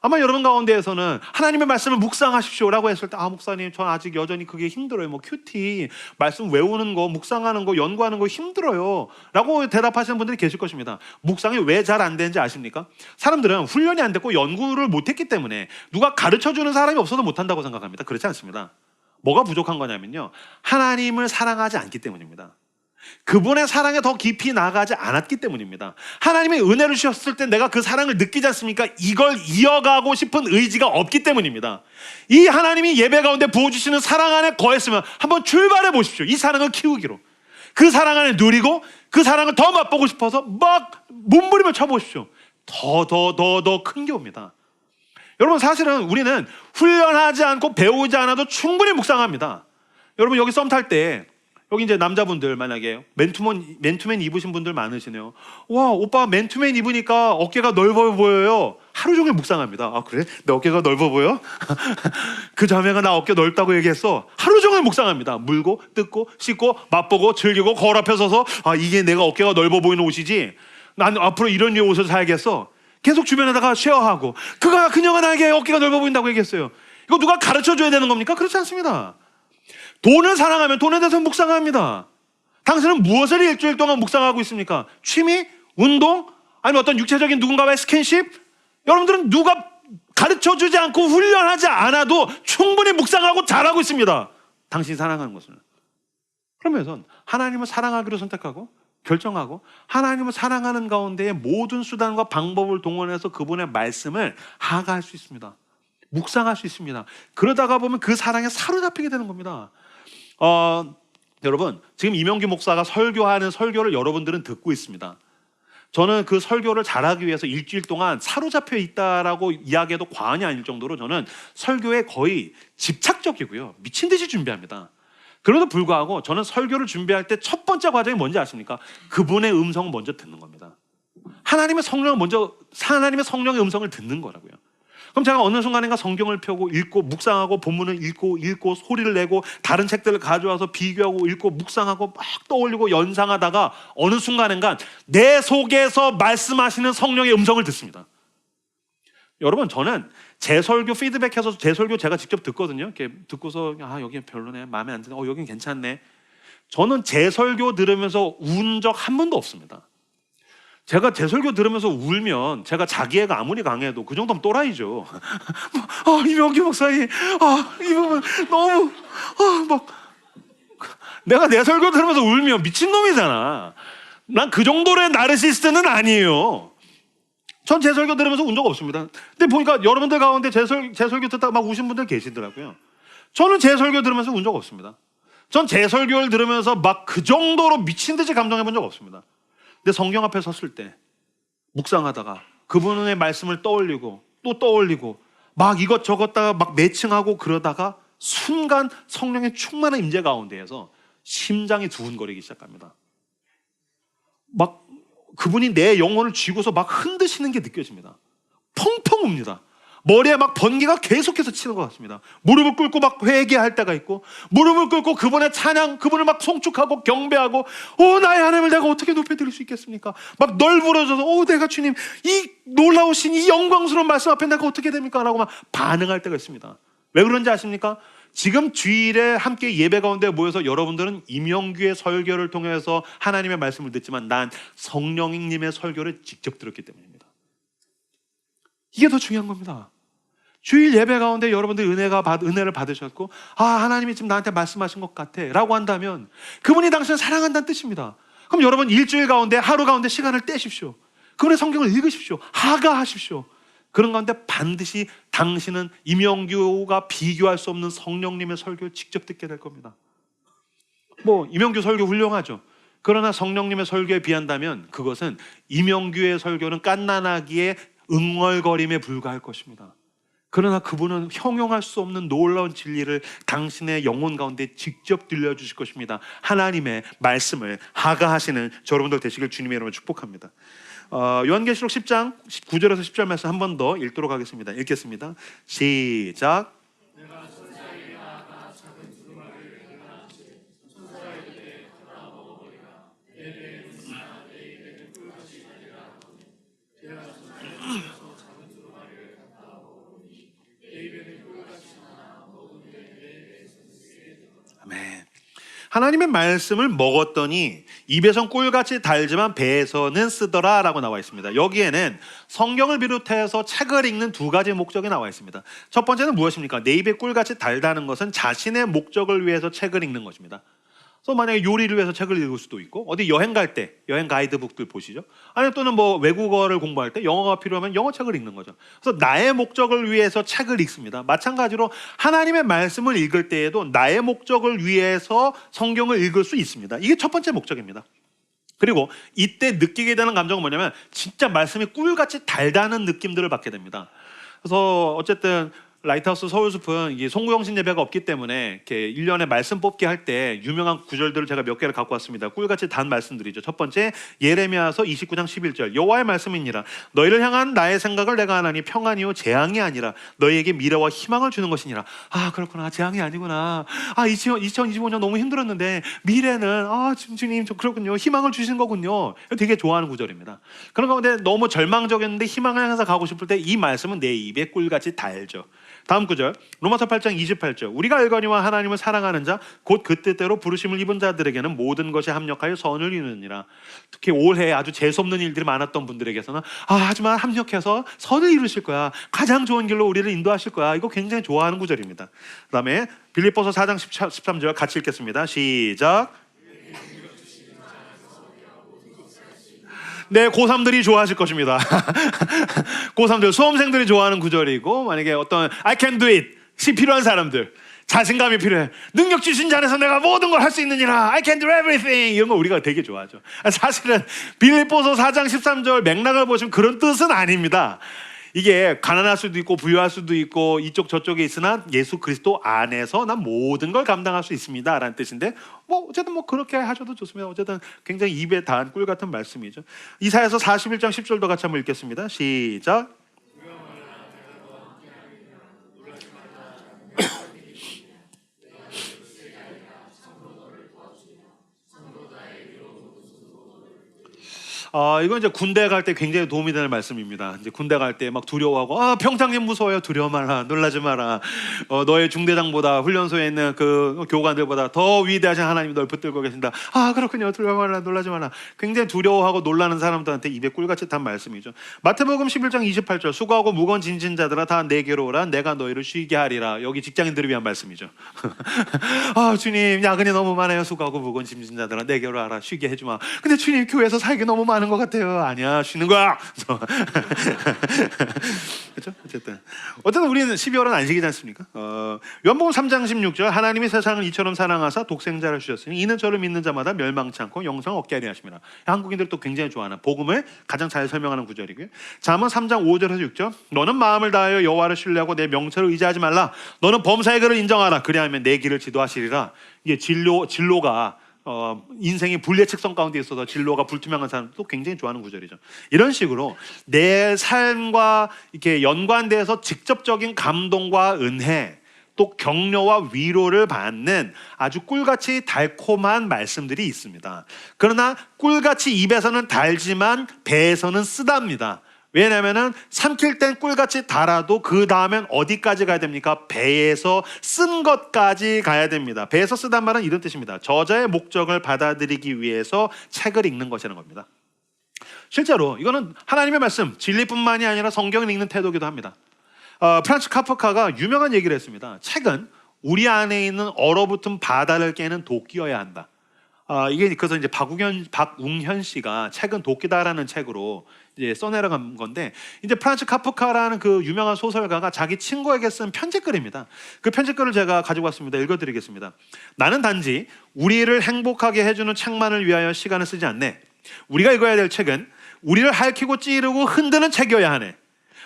아마 여러분 가운데에서는 하나님의 말씀을 묵상하십시오라고 했을 때, 목사님 전 아직 여전히 그게 힘들어요. 큐티 말씀 외우는 거, 묵상하는 거, 연구하는 거 힘들어요 라고 대답하시는 분들이 계실 것입니다. 묵상이 왜 잘 안 되는지 아십니까? 사람들은 훈련이 안 됐고 연구를 못했기 때문에 누가 가르쳐주는 사람이 없어서 못한다고 생각합니다. 그렇지 않습니다. 뭐가 부족한 거냐면요, 하나님을 사랑하지 않기 때문입니다. 그분의 사랑에 더 깊이 나아가지 않았기 때문입니다. 하나님의 은혜를 주셨을 때 내가 그 사랑을 느끼지 않습니까? 이걸 이어가고 싶은 의지가 없기 때문입니다. 이 하나님이 예배 가운데 부어주시는 사랑 안에 거했으면 한번 출발해 보십시오. 이 사랑을 키우기로, 그 사랑 안에 누리고 그 사랑을 더 맛보고 싶어서 막 몸부림을 쳐보십시오. 더 큰 게 옵니다. 여러분, 사실은 우리는 훈련하지 않고 배우지 않아도 충분히 묵상합니다. 여러분, 여기 썸 탈 때 여기 이제 남자분들 만약에 맨투맨 입으신 분들 많으시네요. 와, 오빠 맨투맨 입으니까 어깨가 넓어 보여요. 하루 종일 묵상합니다. 아, 그래? 내 어깨가 넓어 보여? 그 자매가 나 어깨 넓다고 얘기했어. 하루 종일 묵상합니다. 물고 뜯고 씻고 맛보고 즐기고 거울 앞에 서서, 이게 내가 어깨가 넓어 보이는 옷이지, 난 앞으로 이런 류의 옷을 사야겠어. 계속 주변에다가 쉐어하고, 그녀가 나에게 어깨가 넓어 보인다고 얘기했어요. 이거 누가 가르쳐줘야 되는 겁니까? 그렇지 않습니다. 돈을 사랑하면 돈에 대해서 묵상합니다. 당신은 무엇을 일주일 동안 묵상하고 있습니까? 취미? 운동? 아니면 어떤 육체적인 누군가와의 스킨십? 여러분들은 누가 가르쳐주지 않고 훈련하지 않아도 충분히 묵상하고 잘하고 있습니다. 당신이 사랑하는 것을. 그러면서 하나님을 사랑하기로 선택하고 결정하고 하나님을 사랑하는 가운데에 모든 수단과 방법을 동원해서 그분의 말씀을 하가할 수 있습니다. 묵상할 수 있습니다. 그러다가 보면 그 사랑에 사로잡히게 되는 겁니다. 여러분, 지금 이명규 목사가 설교하는 설교를 여러분들은 듣고 있습니다. 저는 그 설교를 잘하기 위해서 일주일 동안 사로잡혀 있다라고 이야기해도 과언이 아닐 정도로 저는 설교에 거의 집착적이고요, 미친 듯이 준비합니다. 그럼에도 불구하고 저는 설교를 준비할 때 첫 번째 과정이 뭔지 아십니까? 그분의 음성을 먼저 듣는 겁니다. 하나님의 성령의 음성을 듣는 거라고요. 그럼 제가 어느 순간인가 성경을 펴고 읽고 묵상하고 본문을 읽고 소리를 내고 다른 책들을 가져와서 비교하고 읽고 묵상하고 막 떠올리고 연상하다가 어느 순간인가 내 속에서 말씀하시는 성령의 음성을 듣습니다. 여러분, 저는 제 설교 피드백해서 제 설교 제가 직접 듣거든요. 이렇게 듣고서 여기 별로네, 마음에 안 드네, 여긴 괜찮네. 저는 제 설교 들으면서 운 적 한 번도 없습니다. 제가 제 설교 들으면서 울면 제가 자기애가 아무리 강해도 그 정도면 또라이죠. 이명규 목사님, 이 부분 너무 내가 내 설교 들으면서 울면 미친놈이잖아. 난 그 정도의 나르시스트는 아니에요. 전 제 설교 들으면서 운 적 없습니다. 근데 보니까 여러분들 가운데 제 설교 듣다가 막 우신 분들 계시더라고요. 저는 제 설교 들으면서 운 적 없습니다. 전 제 설교를 들으면서 막 그 정도로 미친 듯이 감동해 본 적 없습니다. 근데 성경 앞에 섰을 때 묵상하다가 그분의 말씀을 떠올리고 또 떠올리고 막 이것저것다가 막 매칭하고 그러다가 순간 성령의 충만한 임재 가운데에서 심장이 두근거리기 시작합니다. 막 그분이 내 영혼을 쥐고서 막 흔드시는 게 느껴집니다. 펑펑 웁니다. 머리에 막 번개가 계속해서 치는 것 같습니다. 무릎을 꿇고 막 회개할 때가 있고, 무릎을 꿇고 그분의 찬양, 그분을 막 송축하고 경배하고, 나의 하나님을 내가 어떻게 높여드릴 수 있겠습니까? 막 널브러져서 내가 주님 이 놀라우신 이 영광스러운 말씀 앞에 내가 어떻게 됩니까? 라고 막 반응할 때가 있습니다. 왜 그런지 아십니까? 지금 주일에 함께 예배 가운데 모여서 여러분들은 임영규의 설교를 통해서 하나님의 말씀을 듣지만 난 성령님의 설교를 직접 들었기 때문입니다. 이게 더 중요한 겁니다. 주일 예배 가운데 여러분들 은혜를 받으셨고, 하나님이 지금 나한테 말씀하신 것 같아 라고 한다면 그분이 당신을 사랑한다는 뜻입니다. 그럼 여러분 일주일 가운데 하루 가운데 시간을 떼십시오. 그분의 성경을 읽으십시오. 하가하십시오. 그런 가운데 반드시 당신은 임영규가 비교할 수 없는 성령님의 설교를 직접 듣게 될 겁니다. 임영규 설교 훌륭하죠. 그러나 성령님의 설교에 비한다면 그것은 임영규의 설교는 깐난하기에 응얼거림에 불과할 것입니다. 그러나 그분은 형용할 수 없는 놀라운 진리를 당신의 영혼 가운데 직접 들려주실 것입니다. 하나님의 말씀을 하가하시는 여러분들 되시길 주님의 이름으로 축복합니다. 요한계시록 10장 9절에서 10절 말씀 한 번 더 읽도록 하겠습니다. 읽겠습니다. 시작. 아멘. 하나님의 말씀을 먹었더니 입에선 꿀같이 달지만 배에서는 쓰더라 라고 나와 있습니다. 여기에는 성경을 비롯해서 책을 읽는 두 가지 목적이 나와 있습니다. 첫 번째는 무엇입니까? 내 입에 꿀같이 달다는 것은 자신의 목적을 위해서 책을 읽는 것입니다. 그래서 만약에 요리를 위해서 책을 읽을 수도 있고, 어디 여행 갈 때 여행 가이드북들 보시죠. 아니면 또는 뭐 외국어를 공부할 때 영어가 필요하면 영어 책을 읽는 거죠. 그래서 나의 목적을 위해서 책을 읽습니다. 마찬가지로 하나님의 말씀을 읽을 때에도 나의 목적을 위해서 성경을 읽을 수 있습니다. 이게 첫 번째 목적입니다. 그리고 이때 느끼게 되는 감정은 뭐냐면 진짜 말씀이 꿀같이 달다는 느낌들을 받게 됩니다. 그래서 어쨌든 라이트하우스 서울숲은 이게 송구영신 예배가 없기 때문에 이렇게 1년에 말씀 뽑기 할 때 유명한 구절들을 제가 몇 개를 갖고 왔습니다. 꿀같이 단 말씀들이죠. 첫 번째 예레미야서 29장 11절 여호와의 말씀이니라 너희를 향한 나의 생각을 내가 하나니 평안이요 재앙이 아니라 너희에게 미래와 희망을 주는 것이니라. 아 그렇구나, 재앙이 아니구나. 2025년 너무 힘들었는데 미래는 주님 그렇군요, 희망을 주시는 거군요. 되게 좋아하는 구절입니다. 그런 가운데 너무 절망적이었는데 희망을 향해서 가고 싶을 때 이 말씀은 내 입에 꿀같이 달죠. 다음 구절 로마서 8장 28절 우리가 알거니와 하나님을 사랑하는 자 곧 그 뜻대로 부르심을 입은 자들에게는 모든 것이 합력하여 선을 이루느니라. 특히 올해 아주 재수없는 일들이 많았던 분들에게서는 하지만 합력해서 선을 이루실 거야, 가장 좋은 길로 우리를 인도하실 거야. 이거 굉장히 좋아하는 구절입니다. 그 다음에 빌립보서 4장 13절 같이 읽겠습니다. 시작. 네, 고3들이 좋아하실 것입니다. 고3들, 수험생들이 좋아하는 구절이고, 만약에 어떤 I can do it, 필요한 사람들, 자신감이 필요해. 능력 주신 자 안에서 내가 모든 걸 할 수 있느니라. I can do everything. 이런 거 우리가 되게 좋아하죠. 사실은 빌립보서 4장 13절 맥락을 보시면 그런 뜻은 아닙니다. 이게 가난할 수도 있고 부유할 수도 있고 이쪽 저쪽에 있으나 예수 그리스도 안에서 난 모든 걸 감당할 수 있습니다 라는 뜻인데, 어쨌든 그렇게 하셔도 좋습니다. 어쨌든 굉장히 입에 단 꿀 같은 말씀이죠. 이사야서 41장 10절도 같이 한번 읽겠습니다. 시작. 이건 이제 군대 갈 때 굉장히 도움이 되는 말씀입니다. 이제 군대 갈 때 막 두려워하고 병장님 무서워요. 두려워 마라, 놀라지 마라. 너의 중대장보다 훈련소에 있는 그 교관들보다 더 위대하신 하나님이 널 붙들고 계신다. 그렇군요. 두려워 마라, 놀라지 마라. 굉장히 두려워하고 놀라는 사람들한테 입에 꿀같이 단 말씀이죠. 마태복음 11장 28절 수고하고 무거운 짐진 자들아 다 내게로 오라 내가 너희를 쉬게 하리라. 여기 직장인들을 위한 말씀이죠. 주님 야근이 너무 많아요. 수고하고 무거운 짐진 자들아 내게로 와라, 쉬게 해주마. 근데 주님 교회에서 살기 너무 많은 것 같아요. 아니야, 쉬는 거야. 그렇죠? 어쨌든 우리는 12월은 안식이지 않습니까? 요한복음 3장 16절 하나님이 세상을 이처럼 사랑하사 독생자를 주셨으니 이는 저를 믿는 자마다 멸망치 않고 영생 얻게 하리 하심이라. 한국인들 또 굉장히 좋아하는 복음을 가장 잘 설명하는 구절이고요. 잠언 3장 5절에서 6절 너는 마음을 다하여 여호와를 신뢰하고 내 명철을 의지하지 말라. 너는 범사의 글을 인정하라. 그리하면 내 길을 지도하시리라. 이게 진로가 인생의 불예측성 가운데 있어서 진로가 불투명한 사람도 굉장히 좋아하는 구절이죠. 이런 식으로 내 삶과 이렇게 연관돼서 직접적인 감동과 은혜, 또 격려와 위로를 받는 아주 꿀같이 달콤한 말씀들이 있습니다. 그러나 꿀같이 입에서는 달지만 배에서는 쓰답니다. 왜냐하면 삼킬 땐 꿀같이 달아도 그 다음엔 어디까지 가야 됩니까? 배에서 쓴 것까지 가야 됩니다. 배에서 쓰단 말은 이런 뜻입니다. 저자의 목적을 받아들이기 위해서 책을 읽는 것이라는 겁니다. 실제로 이거는 하나님의 말씀, 진리뿐만이 아니라 성경을 읽는 태도이기도 합니다. 프란츠 카프카가 유명한 얘기를 했습니다. 책은 우리 안에 있는 얼어붙은 바다를 깨는 도끼여야 한다. 이게 그래서 이제 박웅현 씨가 책은 도끼다라는 책으로 이제 써내려간 건데, 이제 프란츠 카프카라는 그 유명한 소설가가 자기 친구에게 쓴 편지글입니다. 그 편지글을 제가 가지고 왔습니다. 읽어드리겠습니다. 나는 단지 우리를 행복하게 해주는 책만을 위하여 시간을 쓰지 않네. 우리가 읽어야 될 책은 우리를 핥히고 찌르고 흔드는 책이어야 하네.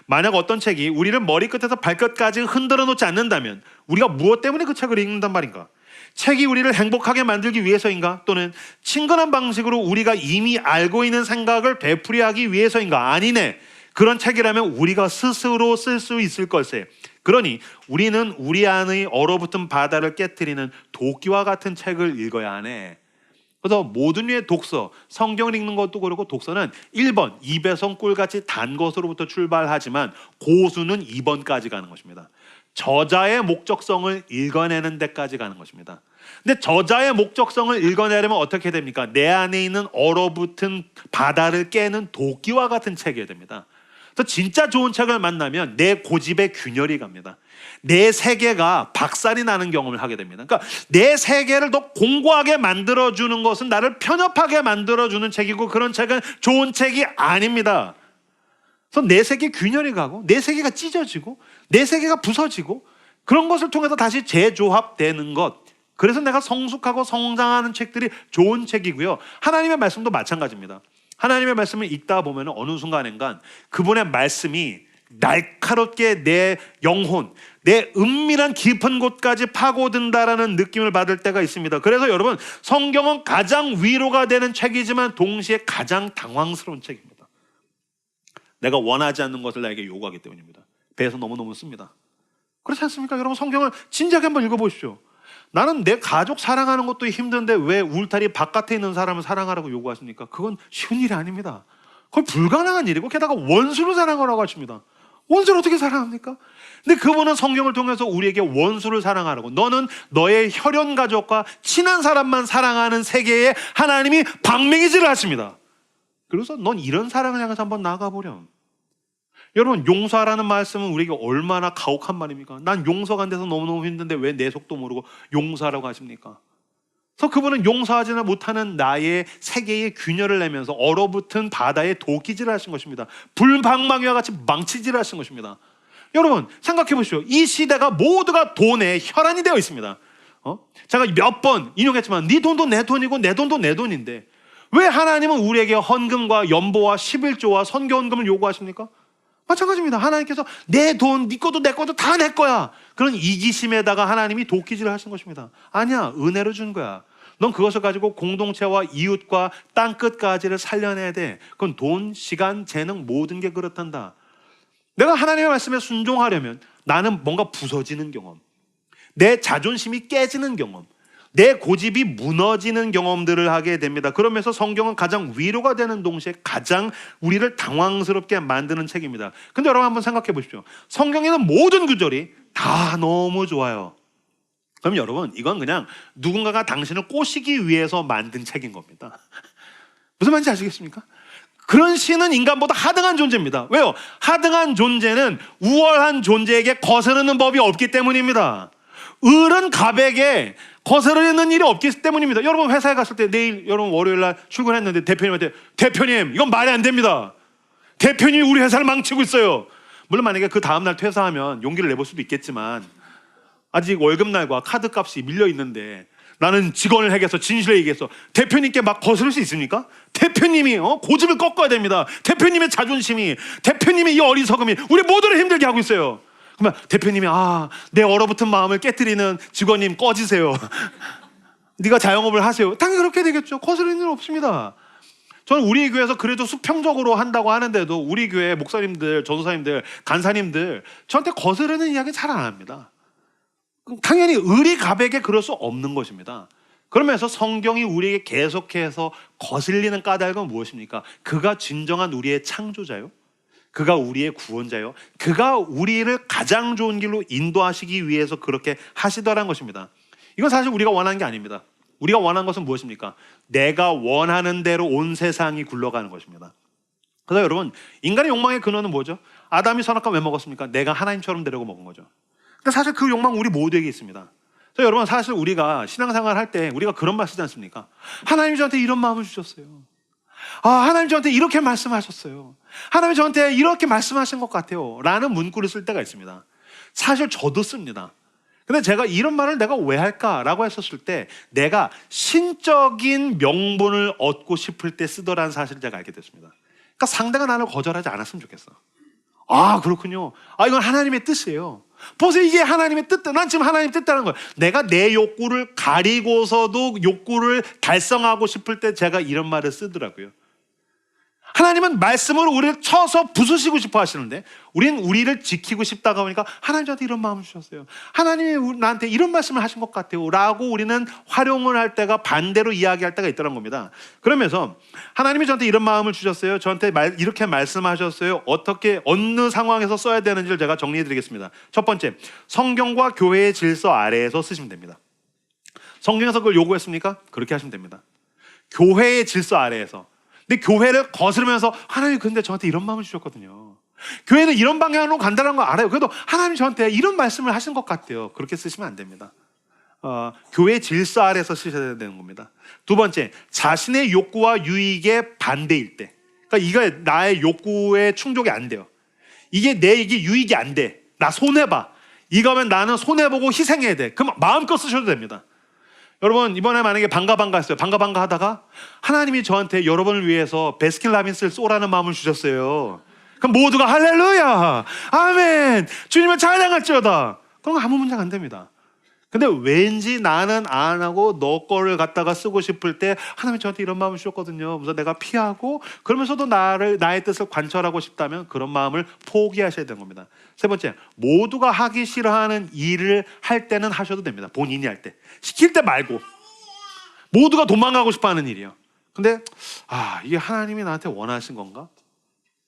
만약 어떤 책이 우리를 머리끝에서 발끝까지 흔들어 놓지 않는다면 우리가 무엇 때문에 그 책을 읽는단 말인가? 책이 우리를 행복하게 만들기 위해서인가? 또는 친근한 방식으로 우리가 이미 알고 있는 생각을 되풀이하기 위해서인가? 아니네. 그런 책이라면 우리가 스스로 쓸 수 있을 것에. 그러니 우리는 우리 안의 얼어붙은 바다를 깨트리는 도끼와 같은 책을 읽어야 하네. 그래서 모든 류의 독서, 성경을 읽는 것도 그렇고 독서는 1번 입에선 꿀같이 단 것으로부터 출발하지만 고수는 2번까지 가는 것입니다. 저자의 목적성을 읽어내는 데까지 가는 것입니다. 근데 저자의 목적성을 읽어내려면 어떻게 됩니까? 내 안에 있는 얼어붙은 바다를 깨는 도끼와 같은 책이어야 됩니다. 그래서 진짜 좋은 책을 만나면 내 고집에 균열이 갑니다. 내 세계가 박살이 나는 경험을 하게 됩니다. 그러니까 내 세계를 더 공고하게 만들어주는 것은 나를 편협하게 만들어주는 책이고, 그런 책은 좋은 책이 아닙니다. 그래서 내 세계에 균열이 가고 내 세계가 찢어지고 내 세계가 부서지고 그런 것을 통해서 다시 재조합되는 것, 그래서 내가 성숙하고 성장하는 책들이 좋은 책이고요. 하나님의 말씀도 마찬가지입니다. 하나님의 말씀을 읽다 보면 어느 순간인가 그분의 말씀이 날카롭게 내 영혼, 내 은밀한 깊은 곳까지 파고든다라는 느낌을 받을 때가 있습니다. 그래서 여러분, 성경은 가장 위로가 되는 책이지만 동시에 가장 당황스러운 책입니다. 내가 원하지 않는 것을 나에게 요구하기 때문입니다. 배에서 너무너무 씁니다. 그렇지 않습니까? 여러분, 성경을 진지하게 한번 읽어보십시오. 나는 내 가족 사랑하는 것도 힘든데 왜 울타리 바깥에 있는 사람을 사랑하라고 요구하십니까? 그건 쉬운 일이 아닙니다. 거의 불가능한 일이고, 게다가 원수를 사랑하라고 하십니다. 원수를 어떻게 사랑합니까? 근데 그분은 성경을 통해서 우리에게 원수를 사랑하라고, 너는 너의 혈연 가족과 친한 사람만 사랑하는 세계에 하나님이 방맹이질을 하십니다. 그래서 넌 이런 사랑을 향해서 한번 나가보렴. 여러분, 용서하라는 말씀은 우리에게 얼마나 가혹한 말입니까? 난 용서가 안 돼서 너무너무 힘든데 왜 내 속도 모르고 용서하라고 하십니까? 그래서 그분은 용서하지는 못하는 나의 세계에 균열을 내면서 얼어붙은 바다에 도끼질을 하신 것입니다. 불방망이와 같이 망치질을 하신 것입니다. 여러분, 생각해 보십시오. 이 시대가 모두가 돈에 혈안이 되어 있습니다. 제가 몇 번 인용했지만 네 돈도 내 돈이고 내 돈도 내 돈인데 왜 하나님은 우리에게 헌금과 연보와 11조와 선교헌금을 요구하십니까? 마찬가지입니다. 하나님께서 내 돈, 네 것도 내 것도 다 내 거야, 그런 이기심에다가 하나님이 도끼질을 하신 것입니다. 아니야, 은혜로 준 거야. 넌 그것을 가지고 공동체와 이웃과 땅끝까지를 살려내야 돼. 그건 돈, 시간, 재능 모든 게 그렇단다. 내가 하나님의 말씀에 순종하려면 나는 뭔가 부서지는 경험, 내 자존심이 깨지는 경험, 내 고집이 무너지는 경험들을 하게 됩니다. 그러면서 성경은 가장 위로가 되는 동시에 가장 우리를 당황스럽게 만드는 책입니다. 근데 여러분 한번 생각해 보십시오. 성경에 있는 모든 구절이 다 너무 좋아요. 그럼 여러분, 이건 그냥 누군가가 당신을 꼬시기 위해서 만든 책인 겁니다. 무슨 말인지 아시겠습니까? 그런 신은 인간보다 하등한 존재입니다. 왜요? 하등한 존재는 우월한 존재에게 거스르는 법이 없기 때문입니다. 을은 갑에게 거스르는 일이 없기 때문입니다. 여러분, 회사에 갔을 때 내일 여러분 월요일 날 출근했는데 대표님한테, 대표님 이건 말이 안 됩니다. 대표님이 우리 회사를 망치고 있어요. 물론 만약에 그 다음날 퇴사하면 용기를 내볼 수도 있겠지만 아직 월급날과 카드값이 밀려 있는데 나는 직원을 해서 진실을 얘기해서 대표님께 막 거스를 수 있습니까? 대표님이 고집을 꺾어야 됩니다. 대표님의 자존심이, 대표님의 이 어리석음이 우리 모두를 힘들게 하고 있어요. 그러면 대표님이 내 얼어붙은 마음을 깨트리는 직원님 꺼지세요. 네가 자영업을 하세요. 당연히 그렇게 되겠죠. 거스르는 일은 없습니다. 저는 우리 교회에서 그래도 수평적으로 한다고 하는데도 우리 교회 목사님들, 전도사님들, 간사님들 저한테 거스르는 이야기 잘 안 합니다. 당연히 을이 갑에게 그럴 수 없는 것입니다. 그러면서 성경이 우리에게 계속해서 거슬리는 까닭은 무엇입니까? 그가 진정한 우리의 창조자요, 그가 우리의 구원자요, 그가 우리를 가장 좋은 길로 인도하시기 위해서 그렇게 하시더라는 것입니다. 이건 사실 우리가 원하는 게 아닙니다. 우리가 원하는 것은 무엇입니까? 내가 원하는 대로 온 세상이 굴러가는 것입니다. 그래서 여러분, 인간의 욕망의 근원은 뭐죠? 아담이 선악과 왜 먹었습니까? 내가 하나님처럼 되려고 먹은 거죠. 그러니까 사실 그 욕망 우리 모두에게 있습니다. 그래서 여러분, 사실 우리가 신앙생활 할 때 우리가 그런 말 쓰지 않습니까? 하나님이 저한테 이런 마음을 주셨어요. 하나님 저한테 이렇게 말씀하셨어요. 하나님 저한테 이렇게 말씀하신 것 같아요 라는 문구를 쓸 때가 있습니다. 사실 저도 씁니다. 근데 제가 이런 말을 내가 왜 할까라고 했었을 때 내가 신적인 명분을 얻고 싶을 때 쓰더라는 사실을 제가 알게 됐습니다. 그러니까 상대가 나를 거절하지 않았으면 좋겠어. 아, 그렇군요. 아, 이건 하나님의 뜻이에요. 보세요, 이게 하나님의 뜻. 난 지금 하나님 뜻다는 거예요. 내가 내 욕구를 가리고서도 욕구를 달성하고 싶을 때 제가 이런 말을 쓰더라고요. 하나님은 말씀으로 우리를 쳐서 부수시고 싶어 하시는데 우리는 우리를 지키고 싶다고 하니까 하나님 저한테 이런 마음을 주셨어요. 하나님이 나한테 이런 말씀을 하신 것 같아요 라고 우리는 활용을 할 때가 반대로 이야기할 때가 있더란 겁니다. 그러면서 하나님이 저한테 이런 마음을 주셨어요. 저한테 이렇게 말씀하셨어요. 어떻게 어느 상황에서 써야 되는지를 제가 정리해 드리겠습니다. 첫 번째, 성경과 교회의 질서 아래에서 쓰시면 됩니다. 성경에서 그걸 요구했습니까? 그렇게 하시면 됩니다. 교회의 질서 아래에서. 근데 교회를 거스르면서 하나님 근데 저한테 이런 마음을 주셨거든요. 교회는 이런 방향으로 간다는 거 알아요. 그래도 하나님 저한테 이런 말씀을 하신 것 같아요. 그렇게 쓰시면 안 됩니다. 교회 질서 아래서 쓰셔야 되는 겁니다. 두 번째, 자신의 욕구와 유익에 반대일 때. 그러니까 이거 나의 욕구에 충족이 안 돼요. 이게 유익이 안 돼. 나 손해봐. 이거면 나는 손해보고 희생해야 돼. 그럼 마음껏 쓰셔도 됩니다. 여러분, 이번에 만약에 반가 했어요. 반가 하다가 하나님이 저한테 여러분을 위해서 베스킨라빈스를 쏘라는 마음을 주셨어요. 그럼 모두가 할렐루야, 아멘, 주님을 찬양할지어다. 그런 거 아무 문제가 안 됩니다. 근데 왠지 나는 안 하고 너 거를 갖다가 쓰고 싶을 때 하나님이 저한테 이런 마음을 주셨거든요. 그래서 내가 피하고 그러면서도 나의 뜻을 관철하고 싶다면 그런 마음을 포기하셔야 되는 겁니다. 세 번째, 모두가 하기 싫어하는 일을 할 때는 하셔도 됩니다. 본인이 할 때. 시킬 때 말고. 모두가 도망가고 싶어하는 일이요. 근데 이게 하나님이 나한테 원하신 건가?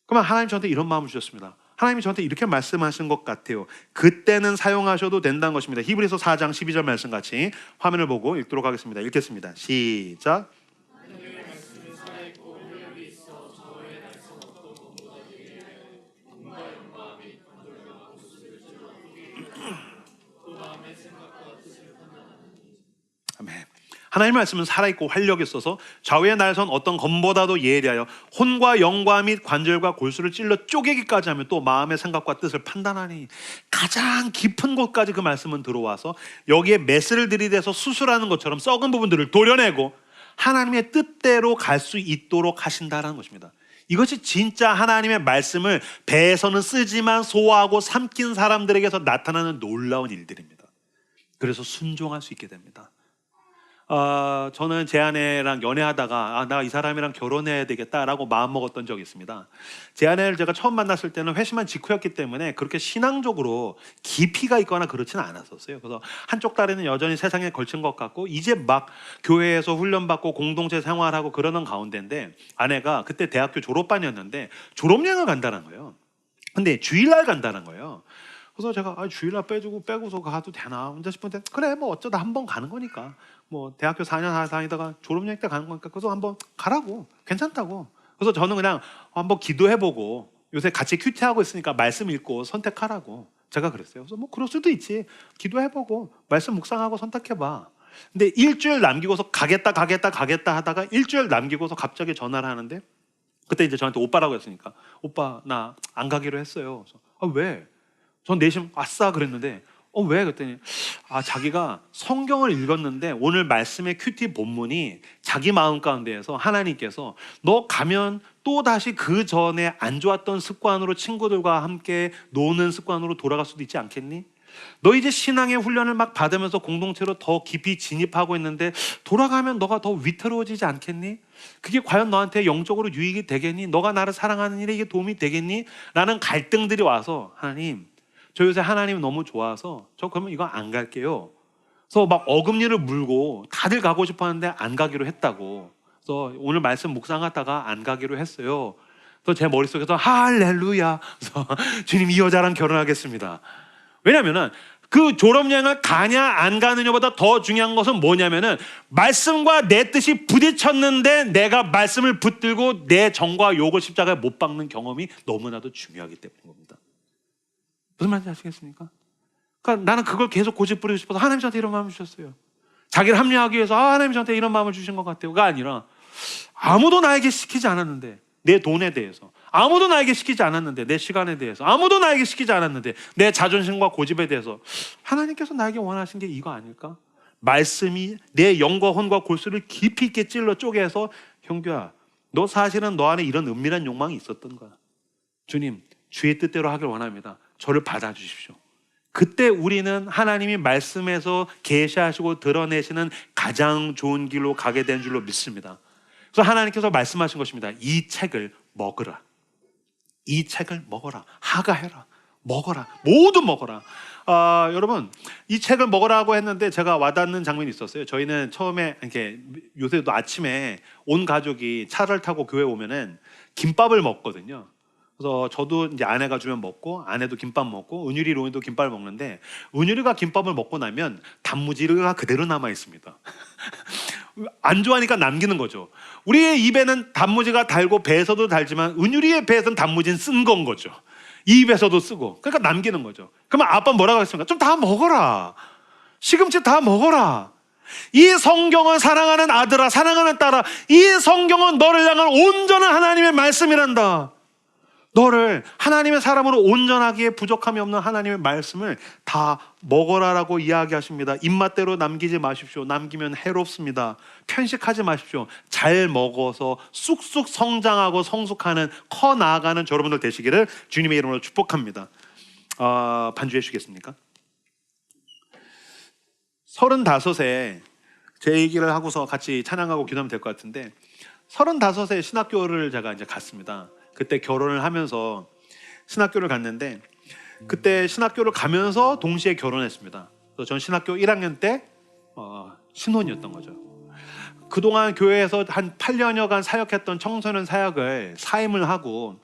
그러면 하나님 저한테 이런 마음을 주셨습니다. 하나님이 저한테 이렇게 말씀하신 것 같아요. 그때는 사용하셔도 된다는 것입니다. 히브리서 4장 12절 말씀 같이 화면을 보고 읽도록 하겠습니다. 읽겠습니다. 시작. 아멘. 하나님의 말씀은 살아있고 활력이 있어서 좌우에 날선 어떤 검보다도 예리하여 혼과 영과 및 관절과 골수를 찔러 쪼개기까지 하며 또 마음의 생각과 뜻을 판단하니, 가장 깊은 곳까지 그 말씀은 들어와서 여기에 메스를 들이대서 수술하는 것처럼 썩은 부분들을 도려내고 하나님의 뜻대로 갈 수 있도록 하신다는 것입니다. 이것이 진짜 하나님의 말씀을 배에서는 쓰지만 소화하고 삼킨 사람들에게서 나타나는 놀라운 일들입니다. 그래서 순종할 수 있게 됩니다. 저는 제 아내랑 연애하다가 나 이 사람이랑 결혼해야 되겠다라고 마음먹었던 적이 있습니다. 제 아내를 제가 처음 만났을 때는 회심한 직후였기 때문에 그렇게 신앙적으로 깊이가 있거나 그렇지는 않았었어요. 그래서 한쪽 다리는 여전히 세상에 걸친 것 같고 이제 막 교회에서 훈련받고 공동체 생활하고 그러는 가운데인데, 아내가 그때 대학교 졸업반이었는데 졸업여행을 간다는 거예요. 근데 주일날 간다는 거예요. 그래서 제가 주일날 빼고서 가도 되나 혼자 싶은데, 그래 뭐 어쩌다 한번 가는 거니까, 뭐 대학교 4년 다니다가 졸업여행 때 가는 거니까 그래서 한번 가라고, 괜찮다고. 그래서 저는 그냥 한번 기도해보고, 요새 같이 큐티하고 있으니까 말씀 읽고 선택하라고 제가 그랬어요. 그래서 뭐 그럴 수도 있지, 기도해보고 말씀 묵상하고 선택해봐. 근데 일주일 남기고서 가겠다 하다가 일주일 남기고서 갑자기 전화를 하는데, 그때 이제 저한테 오빠라고 했으니까, 오빠 나 안 가기로 했어요. 그래서 왜? 전 내심 아싸 그랬는데 왜? 그랬더니 자기가 성경을 읽었는데 오늘 말씀의 큐티 본문이 자기 마음 가운데에서 하나님께서 너 가면 또 다시 그 전에 안 좋았던 습관으로 친구들과 함께 노는 습관으로 돌아갈 수도 있지 않겠니? 너 이제 신앙의 훈련을 막 받으면서 공동체로 더 깊이 진입하고 있는데 돌아가면 너가 더 위태로워지지 않겠니? 그게 과연 너한테 영적으로 유익이 되겠니? 너가 나를 사랑하는 일에 이게 도움이 되겠니? 라는 갈등들이 와서, 하나님 저 요새 하나님 너무 좋아서 저 그러면 이거 안 갈게요. 그래서 막 어금니를 물고 다들 가고 싶어 하는데 안 가기로 했다고. 그래서 오늘 말씀 묵상하다가 안 가기로 했어요. 그래서 제 머릿속에서 할렐루야. 그래서 주님 이 여자랑 결혼하겠습니다. 왜냐면은 그 졸업여행을 가냐 안 가느냐보다 더 중요한 것은 뭐냐면은, 말씀과 내 뜻이 부딪혔는데 내가 말씀을 붙들고 내 정과 욕을 십자가에 못 박는 경험이 너무나도 중요하기 때문인 겁니다. 무슨 말인지 아시겠습니까? 그러니까 나는 그걸 계속 고집부리고 싶어서 하나님 저한테 이런 마음을 주셨어요. 자기를 합리화하기 위해서 하나님 저한테 이런 마음을 주신 것 같아요가 아니라, 아무도 나에게 시키지 않았는데 내 돈에 대해서, 아무도 나에게 시키지 않았는데 내 시간에 대해서, 아무도 나에게 시키지 않았는데 내 자존심과 고집에 대해서 하나님께서 나에게 원하신 게 이거 아닐까? 말씀이 내 영과 혼과 골수를 깊이 있게 찔러 쪼개서, 형규야 너 사실은 너 안에 이런 은밀한 욕망이 있었던 거야. 주님 주의 뜻대로 하길 원합니다. 저를 받아주십시오. 그때 우리는 하나님이 말씀에서 계시하시고 드러내시는 가장 좋은 길로 가게 된 줄로 믿습니다. 그래서 하나님께서 말씀하신 것입니다. 이 책을 먹으라. 이 책을 먹어라. 하가해라. 먹어라. 모두 먹어라. 여러분, 이 책을 먹으라고 했는데 제가 와닿는 장면이 있었어요. 저희는 처음에 이렇게 요새도 아침에 온 가족이 차를 타고 교회 오면은 김밥을 먹거든요. 그래서 저도 이제 아내가 주면 먹고, 아내도 김밥 먹고, 은율이 로이도 김밥을 먹는데, 은율이가 김밥을 먹고 나면 단무지가 그대로 남아 있습니다. 안 좋아하니까 남기는 거죠. 우리의 입에는 단무지가 달고 배에서도 달지만 은율이의 배에서는 단무지는 쓴 건 거죠. 입에서도 쓰고. 그러니까 남기는 거죠. 그러면 아빠 뭐라고 했습니까? 좀 다 먹어라. 시금치 다 먹어라. 이 성경은 사랑하는 아들아, 사랑하는 딸아, 이 성경은 너를 향한 온전한 하나님의 말씀이란다. 너를 하나님의 사람으로 온전하기에 부족함이 없는 하나님의 말씀을 다 먹어라라고 이야기하십니다. 입맛대로 남기지 마십시오. 남기면 해롭습니다. 편식하지 마십시오. 잘 먹어서 쑥쑥 성장하고 성숙하는, 커 나아가는 저 여러분들 되시기를 주님의 이름으로 축복합니다. 반주해 주시겠습니까? 35세 제 얘기를 하고서 같이 찬양하고 기도하면 될 것 같은데, 35세 신학교를 제가 이제 갔습니다. 그때 결혼을 하면서 신학교를 갔는데, 그때 신학교를 가면서 동시에 결혼했습니다. 그래서 전 신학교 1학년 때 신혼이었던 거죠. 그동안 교회에서 한 8년여간 사역했던 청소년 사역을 사임을 하고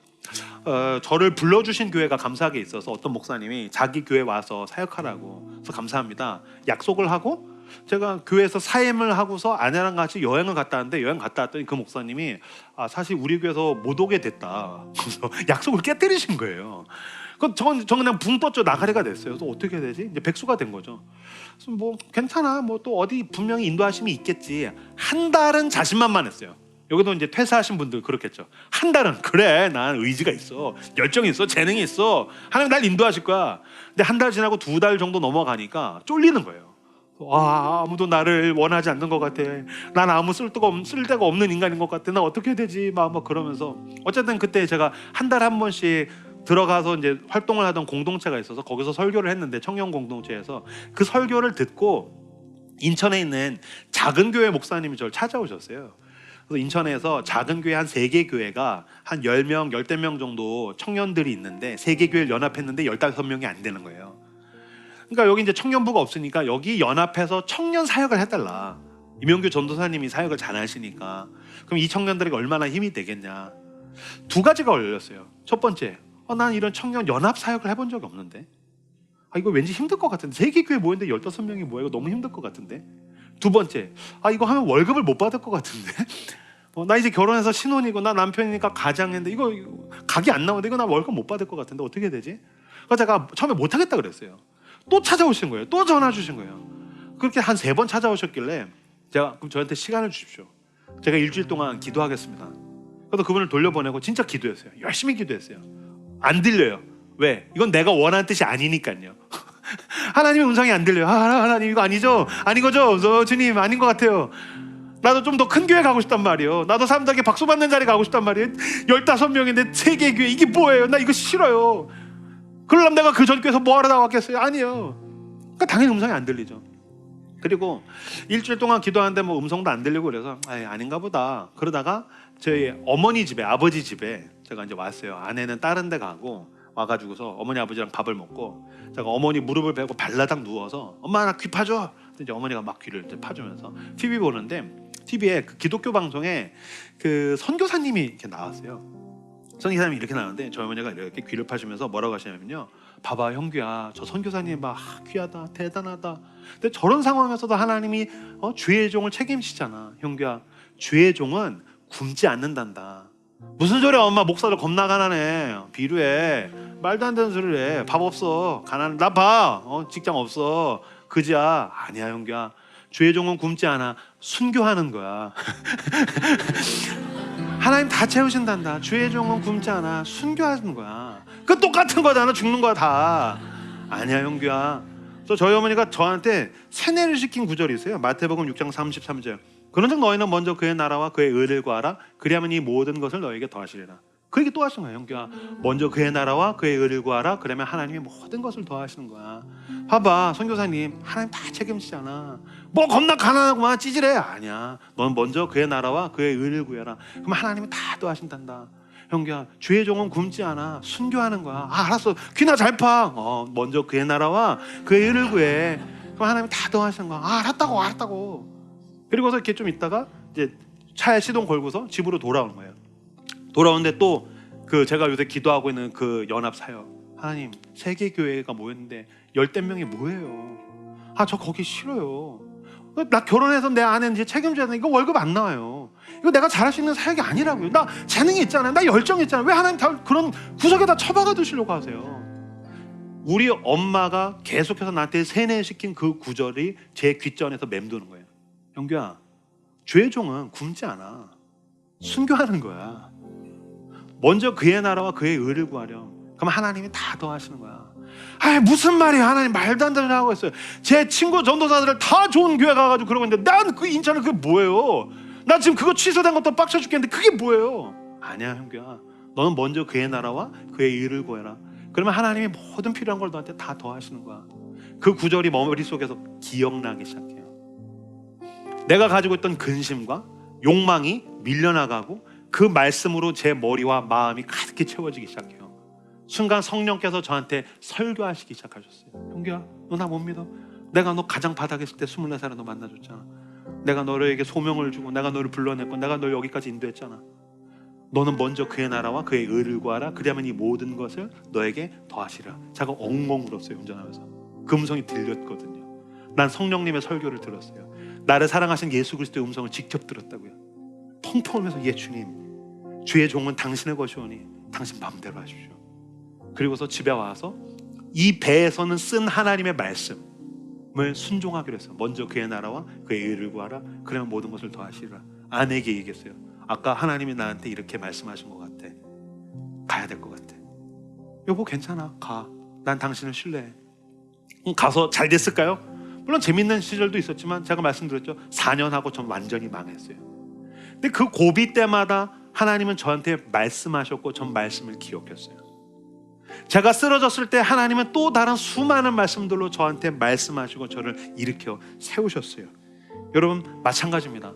저를 불러주신 교회가 감사하게 있어서 어떤 목사님이 자기 교회 와서 사역하라고, 그래서 감사합니다. 약속을 하고 제가 교회에서 사임을 하고서 아내랑 같이 여행을 갔다 왔는데, 여행 갔다 왔더니 그 목사님이 사실 우리 교회에서 못 오게 됐다. 그래서 약속을 깨뜨리신 거예요. 전 그냥 붕 떴죠. 나가리가 됐어요. 그래서 어떻게 해야 되지? 이제 백수가 된 거죠. 그래서 뭐 괜찮아, 뭐 또 어디 분명히 인도하심이 있겠지. 한 달은 자신만만했어요. 여기도 이제 퇴사하신 분들 그렇겠죠. 한 달은 그래, 난 의지가 있어, 열정이 있어, 재능이 있어, 하나님 날 인도하실 거야. 근데 한 달 지나고 2달 정도 넘어가니까 쫄리는 거예요. 아무도 나를 원하지 않는 것 같아. 난 아무 쓸데가 없는 인간인 것 같아. 나 어떻게 해야 되지? 막 그러면서 어쨌든 그때 제가 한 달에 한 번씩 들어가서 이제 활동을 하던 공동체가 있어서 거기서 설교를 했는데, 청년 공동체에서 그 설교를 듣고 인천에 있는 작은 교회 목사님이 저를 찾아오셨어요. 그래서 인천에서 작은 교회 한 3개 교회가 한 10명, 10명 정도 청년들이 있는데 3개 교회를 연합했는데 15명이 안 되는 거예요. 그러니까 여기 이제 청년부가 없으니까 여기 연합해서 청년 사역을 해달라. 이명규 전도사님이 사역을 잘 하시니까. 그럼 이 청년들에게 얼마나 힘이 되겠냐. 2가지가 걸렸어요. 첫 번째, 난 이런 청년 연합 사역을 해본 적이 없는데, 이거 왠지 힘들 것 같은데, 3개 교회 모였는데 15명이 모여, 이거 너무 힘들 것 같은데. 2번째, 이거 하면 월급을 못 받을 것 같은데. 나 이제 결혼해서 신혼이고 나 남편이니까 가장인데 이거 각이 안 나오는데, 이거 나 월급 못 받을 것 같은데 어떻게 해야 되지? 그래서 제가 처음에 못하겠다 그랬어요. 또 찾아오신 거예요. 또 전화 주신 거예요. 그렇게 한 3번 찾아오셨길래 제가, 그럼 저한테 시간을 주십시오. 제가 일주일 동안 기도하겠습니다. 그래서 그분을 돌려보내고 진짜 기도했어요. 열심히 기도했어요. 안 들려요. 왜? 이건 내가 원하는 뜻이 아니니까요. 하나님의 음성이 안 들려요. 하나님 이거 아니죠? 아니거죠? 주님 아닌 것 같아요. 나도 좀 더 큰 교회 가고 싶단 말이에요. 나도 사람들에게 박수 받는 자리 가고 싶단 말이에요. 15명인데 3개 교회, 이게 뭐예요? 나 이거 싫어요. 그러려면 내가 그 전 교회에서 뭐하러 나왔겠어요? 아니에요. 그러니까 당연히 음성이 안 들리죠. 그리고 일주일 동안 기도하는데 뭐 음성도 안 들리고 그래서 아닌가 보다. 그러다가 저희 어머니 집에, 아버지 집에 제가 이제 왔어요. 아내는 다른 데 가고 와가지고서 어머니 아버지랑 밥을 먹고, 제가 어머니 무릎을 베고 발라당 누워서 엄마 나 귀 파줘. 이제 어머니가 막 귀를 이제 파주면서 TV 보는데, TV에 그 기독교 방송에 그 선교사님이 이렇게 나왔어요. 선교사님이 이렇게 나왔는데 저희 어머니가 이렇게 귀를 파주면서 뭐라고 하시냐면요, 봐봐 형규야, 저 선교사님 막 귀하다, 대단하다. 근데 저런 상황에서도 하나님이 주의 종을 책임지잖아. 형규야, 주의 종은 굶지 않는단다. 무슨 소리야 엄마, 목사들 겁나 가난해, 비루해, 말도 안 되는 소리를 해. 밥 없어, 가난, 나 봐, 직장 없어, 그지야. 아니야 형규야, 주의 종은 굶지 않아, 순교하는 거야. 하나님 다 채우신단다. 주의 종은 굶지 않아, 순교하는 거야. 그 똑같은 거잖아, 죽는 거야 다. 아니야 형규야. 그래서 저희 어머니가 저한테 세뇌를 시킨 구절이 있어요. 마태복음 6장 33절. 그런즉 너희는 먼저 그의 나라와 그의 의를 구하라. 그리하면 이 모든 것을 너에게 더하시리라. 그 얘기 또 하신 거예요. 형규야, 먼저 그의 나라와 그의 의를 구하라. 그러면 하나님이 모든 것을 더하시는 거야. 봐봐, 선교사님, 하나님 다 책임지잖아. 뭐 겁나 가난하구만 찌질해. 아니야. 넌 먼저 그의 나라와 그의 의를 구해라. 그럼 하나님이 다 더하신단다. 형규야, 주의 종은 굶지 않아. 순교하는 거야. 아, 알았어. 귀나 잘 파. 먼저 그의 나라와 그의 의를 구해. 그럼 하나님이 다 더하시는 거야. 아, 알았다고. 그리고서 이렇게 좀 있다가 이제 차에 시동 걸고서 집으로 돌아오는 거예요. 돌아오는데 또 그 제가 요새 기도하고 있는 그 연합 사역, 하나님 세계 교회가 모였는데 10대 명이 뭐예요? 아, 저 거기 싫어요. 나 결혼해서 내 아내 이제 책임져야 돼. 이거 월급 안 나와요. 이거 내가 잘할 수 있는 사역이 아니라고요. 나 재능이 있잖아요. 나 열정이 있잖아요. 왜 하나님 다 그런 구석에다 처박아 두시려고 하세요? 우리 엄마가 계속해서 나한테 세뇌시킨 그 구절이 제 귓전에서 맴도는 거예요. 영규야, 주의 종은 굶지 않아. 순교하는 거야. 먼저 그의 나라와 그의 의를 구하렴. 그럼 하나님이 다 더하시는 거야. 아, 무슨 말이야. 하나님 말도 안 되는 소리 하고 있어요. 제 친구 전도사들 다 좋은 교회 가가지고 그러고 있는데 난 그 인천에 그게 뭐예요? 나 지금 그거 취소된 것도 빡쳐 죽겠는데 그게 뭐예요? 아니야, 형규야. 너는 먼저 그의 나라와 그의 의를 구해라. 그러면 하나님이 모든 필요한 걸 너한테 다 더하시는 거야. 그 구절이 머릿속에서 기억나기 시작해요. 내가 가지고 있던 근심과 욕망이 밀려나가고 그 말씀으로 제 머리와 마음이 가득히 채워지기 시작해요. 순간 성령께서 저한테 설교하시기 시작하셨어요. 형규야, 너 나 못 믿어? 내가 너 가장 바닥에 있을 때 24살에 너 만나줬잖아. 내가 너에게 소명을 주고 내가 너를 불러냈고 내가 널 여기까지 인도했잖아. 너는 먼저 그의 나라와 그의 의를 구하라. 그리하면 이 모든 것을 너에게 더하시라. 제가 엉엉 울었어요. 운전하면서 그 음성이 들렸거든요. 난 성령님의 설교를 들었어요. 나를 사랑하신 예수 그리스도의 음성을 직접 들었다고요. 펑펑 울면서, 예 주님, 주의 종은 당신의 것이오니 당신 마음대로 하십시오. 그리고서 집에 와서 이 배에서는 쓴 하나님의 말씀을 순종하기로 했어요. 먼저 그의 나라와 그의 의를 구하라. 그러면 모든 것을 더하시리라. 아내에게 얘기했어요. 아까 하나님이 나한테 이렇게 말씀하신 것 같아. 가야 될 것 같아. 여보, 괜찮아, 가. 난 당신을 신뢰해. 가서 잘 됐을까요? 물론 재밌는 시절도 있었지만 제가 말씀드렸죠. 4년 하고 전 완전히 망했어요. 근데 그 고비 때마다 하나님은 저한테 말씀하셨고 전 말씀을 기억했어요. 제가 쓰러졌을 때 하나님은 또 다른 수많은 말씀들로 저한테 말씀하시고 저를 일으켜 세우셨어요. 여러분, 마찬가지입니다.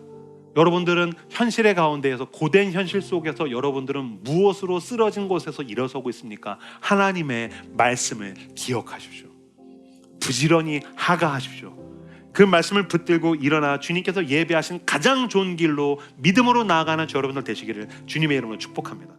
여러분들은 현실의 가운데에서, 고된 현실 속에서 여러분들은 무엇으로 쓰러진 곳에서 일어서고 있습니까? 하나님의 말씀을 기억하십시오. 부지런히 하가하십시오. 그 말씀을 붙들고 일어나 주님께서 예배하신 가장 좋은 길로 믿음으로 나아가는 저 여러분들 되시기를 주님의 이름으로 축복합니다.